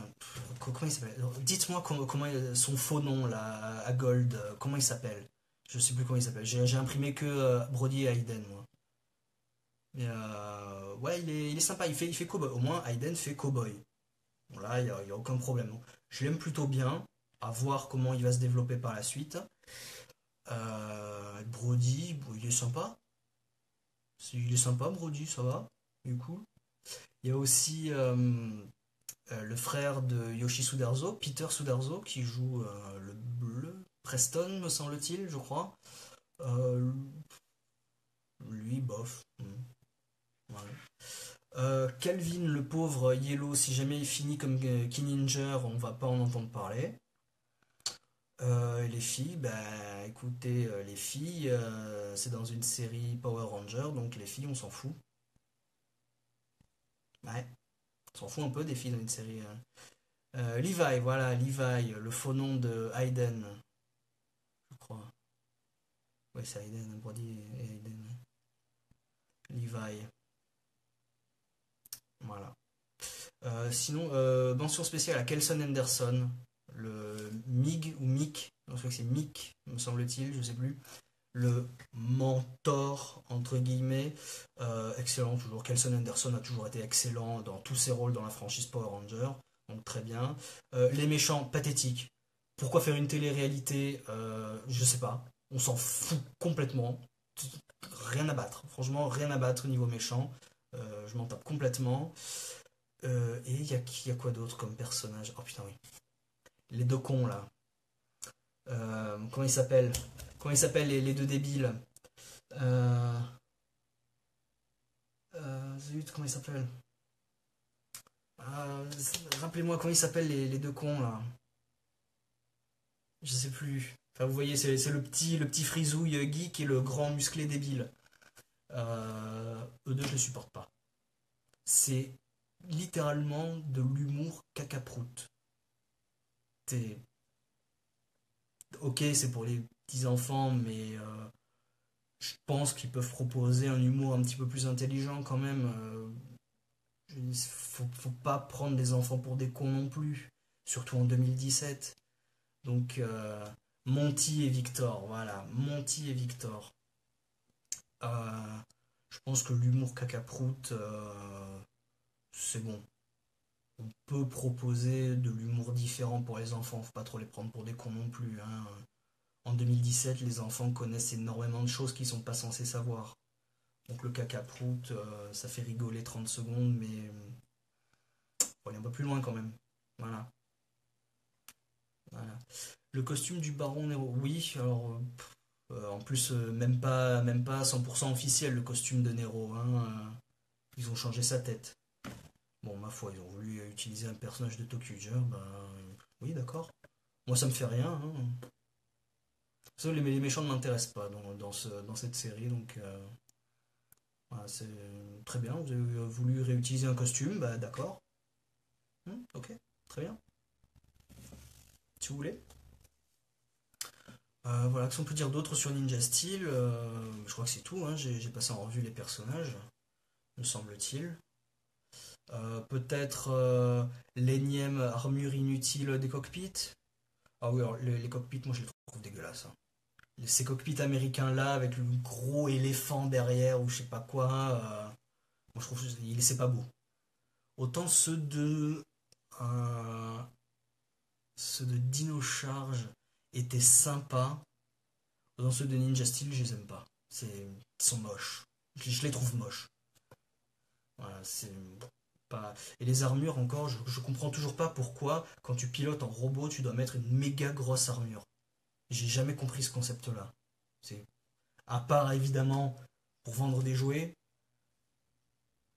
comment il s'appelle? Dites-moi comment son faux nom là, à Gold, comment il s'appelle? Je sais plus comment il s'appelle. J'ai imprimé que Brody et Hayden, moi. Mais ouais, il est sympa. Il fait cowboy. Au moins, Hayden fait cowboy. Bon, là, y a aucun problème. Je l'aime plutôt bien. À voir comment il va se développer par la suite. Brody, bon, il est sympa. Il est sympa, Brody, ça va. Du coup. Il y a aussi le frère de Yoshi Sudarzo, Peter Sudarzo, qui joue le bleu. Preston, me semble-t-il, je crois. Euh, lui, bof. Voilà. Calvin, le pauvre Yellow, si jamais il finit comme Kinninger, on va pas en entendre parler. Les filles, bah écoutez, les filles, c'est dans une série Power Ranger, donc les filles, on s'en fout. Ouais, on s'en fout un peu des filles dans une série. Levi, voilà, Levi, le faux nom de Hayden, je crois. Ouais, c'est Hayden, Brody et Hayden. Levi, voilà. Sinon, mention spéciale à Kelson Anderson, le Mig ou Mick, je crois que c'est Mick, me semble-t-il, je sais plus. Le mentor, entre guillemets, excellent toujours. Kelson Anderson a toujours été excellent dans tous ses rôles dans la franchise Power Ranger, donc très bien. Les méchants, pathétiques. Pourquoi faire une télé-réalité? Je sais pas. On s'en fout complètement. Rien à battre. Franchement, rien à battre au niveau méchant. Je m'en tape complètement. Et y a quoi d'autre comme personnage? Oh putain, oui. Les deux cons là. Comment ils s'appellent? Comment ils s'appellent les deux débiles? Euh, Zut, comment ils s'appellent? Rappelez-moi comment ils s'appellent les deux cons là. Je sais plus. Enfin, vous voyez, c'est le petit frisouille geek et le grand musclé débile. Eux deux, je les supporte pas. C'est littéralement de l'humour cacaproute. C'est ok, c'est pour les petits enfants, mais je pense qu'ils peuvent proposer un humour un petit peu plus intelligent quand même. Faut pas prendre les enfants pour des cons non plus, surtout en 2017. Donc, Monty et Victor, voilà, Monty et Victor. Euh, je pense que l'humour cacaproute, c'est bon. On peut proposer de l'humour différent pour les enfants, faut pas trop les prendre pour des cons non plus, hein. En 2017, les enfants connaissent énormément de choses qu'ils sont pas censés savoir. Donc le cacaproute, ça fait rigoler 30 secondes, mais faut aller un peu plus loin quand même. Voilà. Voilà. Le costume du baron Nero, oui, alors en plus même pas 100% officiel le costume de Nero, hein, ils ont changé sa tête. Bon, ma foi, ils ont voulu utiliser un personnage de Tokuger, ben oui, d'accord. Moi, ça me fait rien, hein. Ça, les méchants ne m'intéressent pas dans cette série, donc voilà, c'est très bien. Vous avez voulu réutiliser un costume, bah d'accord. Ok, très bien. Si vous voulez. Voilà, qu'est-ce qu'on peut dire d'autre sur Ninja Steel? Je crois que c'est tout, hein. J'ai passé en revue les personnages, me semble-t-il. Peut-être l'énième armure inutile des cockpits. Ah oui, alors les cockpits, moi je les trouve dégueulasses, hein. Ces cockpits américains là, avec le gros éléphant derrière ou je sais pas quoi, moi je trouve que c'est pas beau. Autant euh, ceux de Dino Charge étaient sympas, autant ceux de Ninja Steel, je les aime pas. Ils sont moches. Je les trouve moches. Voilà, c'est pas. Et les armures encore, je comprends toujours pas pourquoi, quand tu pilotes en robot, tu dois mettre une méga grosse armure. J'ai jamais compris ce concept-là. C'est à part évidemment pour vendre des jouets,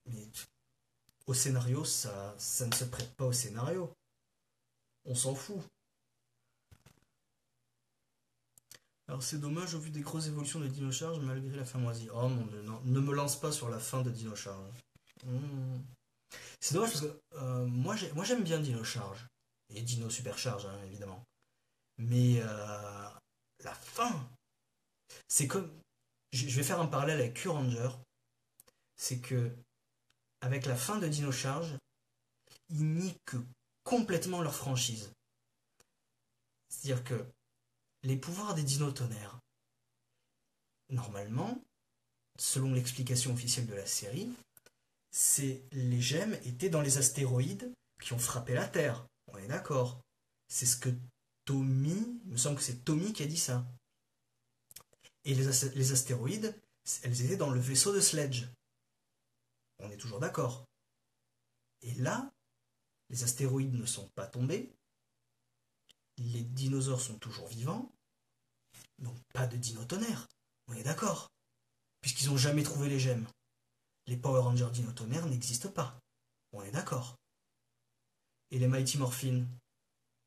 mais au scénario, ça ne se prête pas au scénario. On s'en fout. Alors c'est dommage au vu des grosses évolutions de Dino Charge malgré la fin moisie. Oh mon dieu, non, ne me lance pas sur la fin de Dino Charge. Mmh. C'est dommage parce que moi j'aime bien Dino Charge. Et Dino Super Charge, hein, évidemment. Mais la fin, c'est comme. Je vais faire un parallèle avec Q-Ranger. C'est que, avec la fin de Dino Charge, ils niquent complètement leur franchise. C'est-à-dire que les pouvoirs des Dino Tonnerres, normalement, selon l'explication officielle de la série, c'est les gemmes étaient dans les astéroïdes qui ont frappé la Terre. On est d'accord. C'est ce que Tommy, il me semble que c'est Tommy qui a dit ça. Et les astéroïdes, elles étaient dans le vaisseau de Sledge. On est toujours d'accord. Et là, les astéroïdes ne sont pas tombés, les dinosaures sont toujours vivants, donc pas de dinotonnerre. On est d'accord. Puisqu'ils n'ont jamais trouvé les gemmes. Les Power Rangers dinotonnerres n'existent pas. On est d'accord. Et les Mighty Morphin,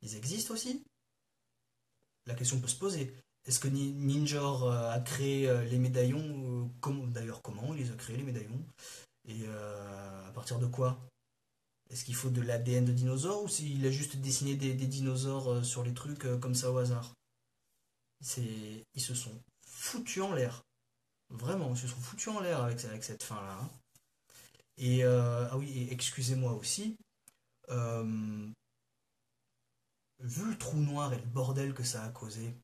ils existent aussi? La question peut se poser. Est-ce que Ninjor a créé les médaillons d'ailleurs, comment il les a créés, les médaillons? Et à partir de quoi? Est-ce qu'il faut de l'ADN de dinosaures ou s'il a juste dessiné des dinosaures sur les trucs comme ça au hasard? Ils se sont foutus en l'air. Vraiment, ils se sont foutus en l'air avec cette fin-là, hein. Et ah oui, et excusez-moi aussi, euh, vu le trou noir et le bordel que ça a causé,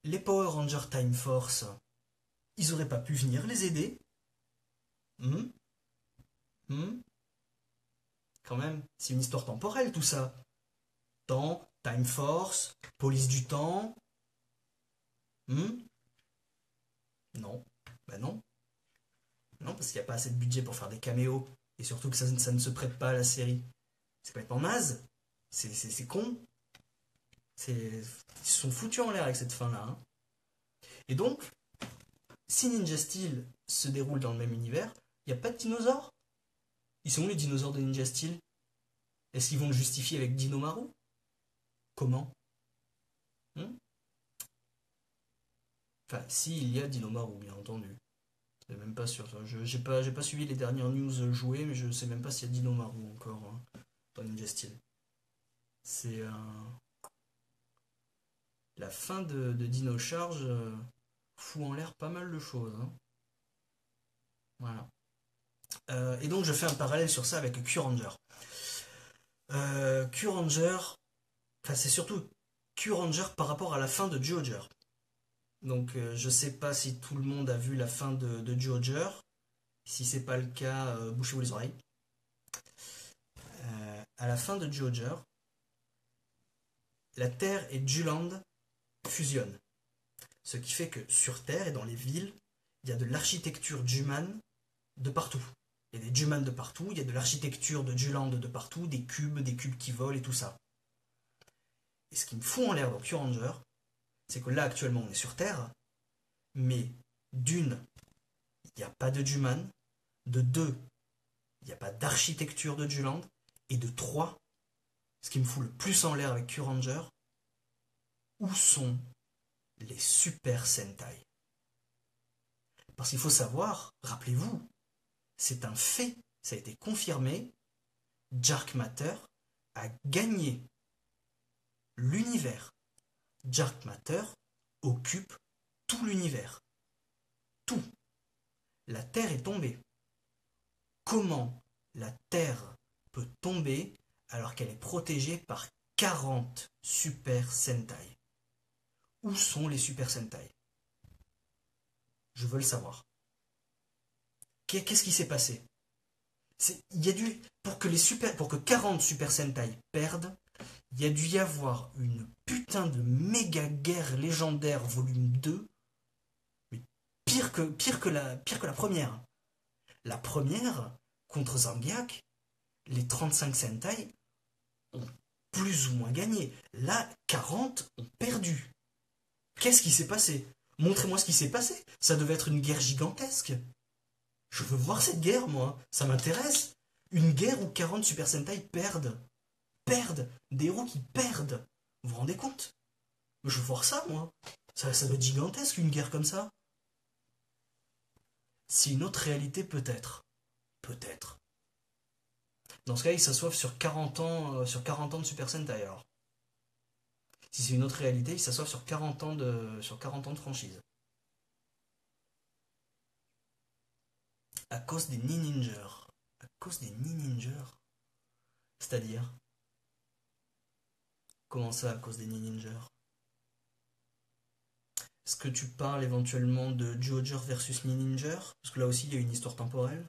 les Power Rangers Time Force, ils auraient pas pu venir les aider? Hmm. Hmm. Quand même, c'est une histoire temporelle tout ça. Temps, Time Force, police du temps. Hmm. Non. Bah non. Non, parce qu'il n'y a pas assez de budget pour faire des caméos. Et surtout que ça ne se prête pas à la série. C'est complètement naze. C'est con. Ils se sont foutus en l'air avec cette fin-là, hein. Et donc, si Ninja Steel se déroule dans le même univers, il n'y a pas de dinosaures? Ils sont où les dinosaures de Ninja Steel? Est-ce qu'ils vont le justifier avec Dinomaru? Comment? Hmm. Enfin, si, il y a Dinomaru, bien entendu. Je suis même pas sûr. J'ai pas suivi les dernières news jouées, mais je sais même pas s'il y a Dinomaru encore, hein, dans Ninja Steel. C'est la fin de Dino Charge fout en l'air pas mal de choses, hein. Voilà. Et donc je fais un parallèle sur ça avec Q-Ranger. Q-Ranger, enfin c'est surtout Q-Ranger par rapport à la fin de Zyuohger. Donc je sais pas si tout le monde a vu la fin de Zyuohger. Si c'est pas le cas, bouchez-vous les oreilles. À la fin de Zyuohger, la Terre et Juland fusionnent. Ce qui fait que sur Terre et dans les villes, il y a de l'architecture Juman de partout. Il y a des Juman de partout, il y a de l'architecture de Juland de partout, des cubes qui volent et tout ça. Et ce qui me fout en l'air dans Q-Ranger, c'est que là actuellement on est sur Terre, mais d'une, il n'y a pas de Juman, de deux, il n'y a pas d'architecture de Juland, et de trois, ce qui me fout le plus en l'air avec Q-Ranger, où sont les Super Sentai? Parce qu'il faut savoir, rappelez-vous, c'est un fait, ça a été confirmé, Dark Matter a gagné l'univers. Dark Matter occupe tout l'univers. Tout. La Terre est tombée. Comment la Terre peut tomber alors qu'elle est protégée par 40 Super Sentai? Où sont les Super Sentai? Je veux le savoir. Qu'est-ce qui s'est passé? Il y a dû, pour que 40 Super Sentai perdent, il y a dû y avoir une putain de méga guerre légendaire volume 2, mais pire que la première. La première, contre Zangiak, les 35 Sentai ont plus ou moins gagné. Là, 40 ont perdu. Qu'est-ce qui s'est passé? Montrez-moi ce qui s'est passé. Ça devait être une guerre gigantesque. Je veux voir cette guerre, moi. Ça m'intéresse. Une guerre où 40 Super Sentai perdent. Perdent. Des héros qui perdent. Vous vous rendez compte? Je veux voir ça, moi. Ça doit être gigantesque, une guerre comme ça. C'est une autre réalité, peut-être. Peut-être. Dans ce cas, ils s'assoivent sur 40 ans de Super Sentai, alors. Si c'est une autre réalité, ils s'assoivent sur 40 ans de franchise. À cause des Ninjers. À cause des Ninjers. C'est-à-dire, comment ça, à cause des Ninjers? Est-ce que tu parles éventuellement de Zyuohger versus Ninja? Parce que là aussi, il y a une histoire temporelle.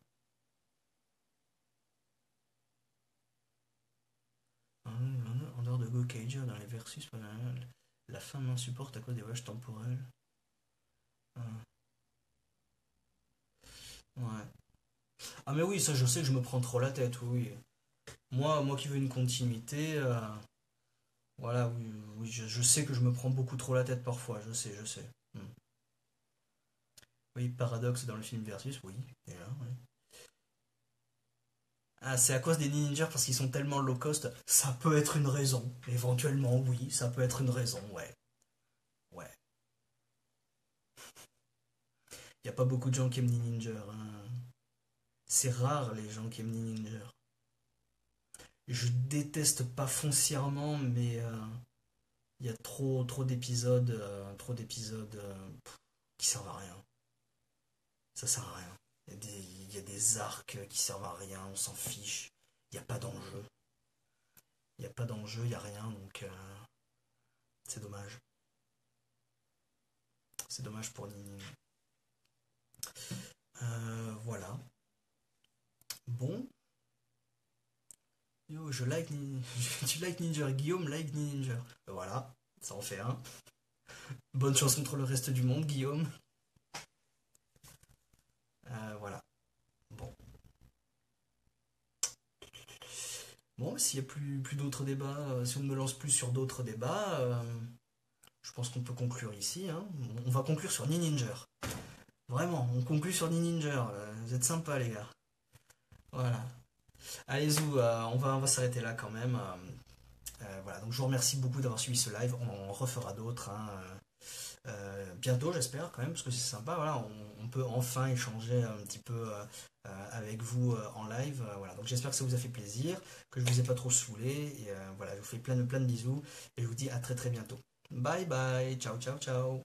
En dehors de Gokaiger, dans les versus, la fin m'insupporte à cause des voyages temporels. Ouais. Ah mais oui, ça je sais que je me prends trop la tête, oui. Moi qui veux une continuité, voilà, oui, oui je sais que je me prends beaucoup trop la tête parfois, je sais, je sais. Hmm. Oui, paradoxe dans le film Versus, oui. Et là, oui. Ah, c'est à cause des ninjas parce qu'ils sont tellement low cost. Ça peut être une raison. Éventuellement, oui, ça peut être une raison, ouais. Ouais. Il n'y a pas beaucoup de gens qui aiment Ninja, hein. C'est rare les gens qui aiment Ninja. Je déteste pas foncièrement, mais il y a trop d'épisodes qui servent à rien. Ça sert à rien. Il y a des arcs qui servent à rien, on s'en fiche. Il n'y a pas d'enjeu. Il n'y a pas d'enjeu, il n'y a rien, donc c'est dommage. C'est dommage pour Nini. Voilà. Bon. Yo, je like Ninja. Tu like Ninja. Guillaume like Ninja. Voilà, ça en fait un. Bonne chance contre le reste du monde, Guillaume. Voilà. Bon. Bon, s'il n'y a plus d'autres débats, si on ne me lance plus sur d'autres débats, je pense qu'on peut conclure ici, hein. On va conclure sur Ninja. Vraiment, on conclut sur Ninja. Vous êtes sympas, les gars. Voilà. Allez, Zou, on va s'arrêter là quand même. Voilà, donc je vous remercie beaucoup d'avoir suivi ce live. On en refera d'autres, hein, bientôt, j'espère quand même, parce que c'est sympa. Voilà, on peut enfin échanger un petit peu avec vous en live. Voilà, donc j'espère que ça vous a fait plaisir, que je vous ai pas trop saoulé. Et voilà, je vous fais plein de bisous et je vous dis à très très bientôt. Bye bye, ciao ciao ciao.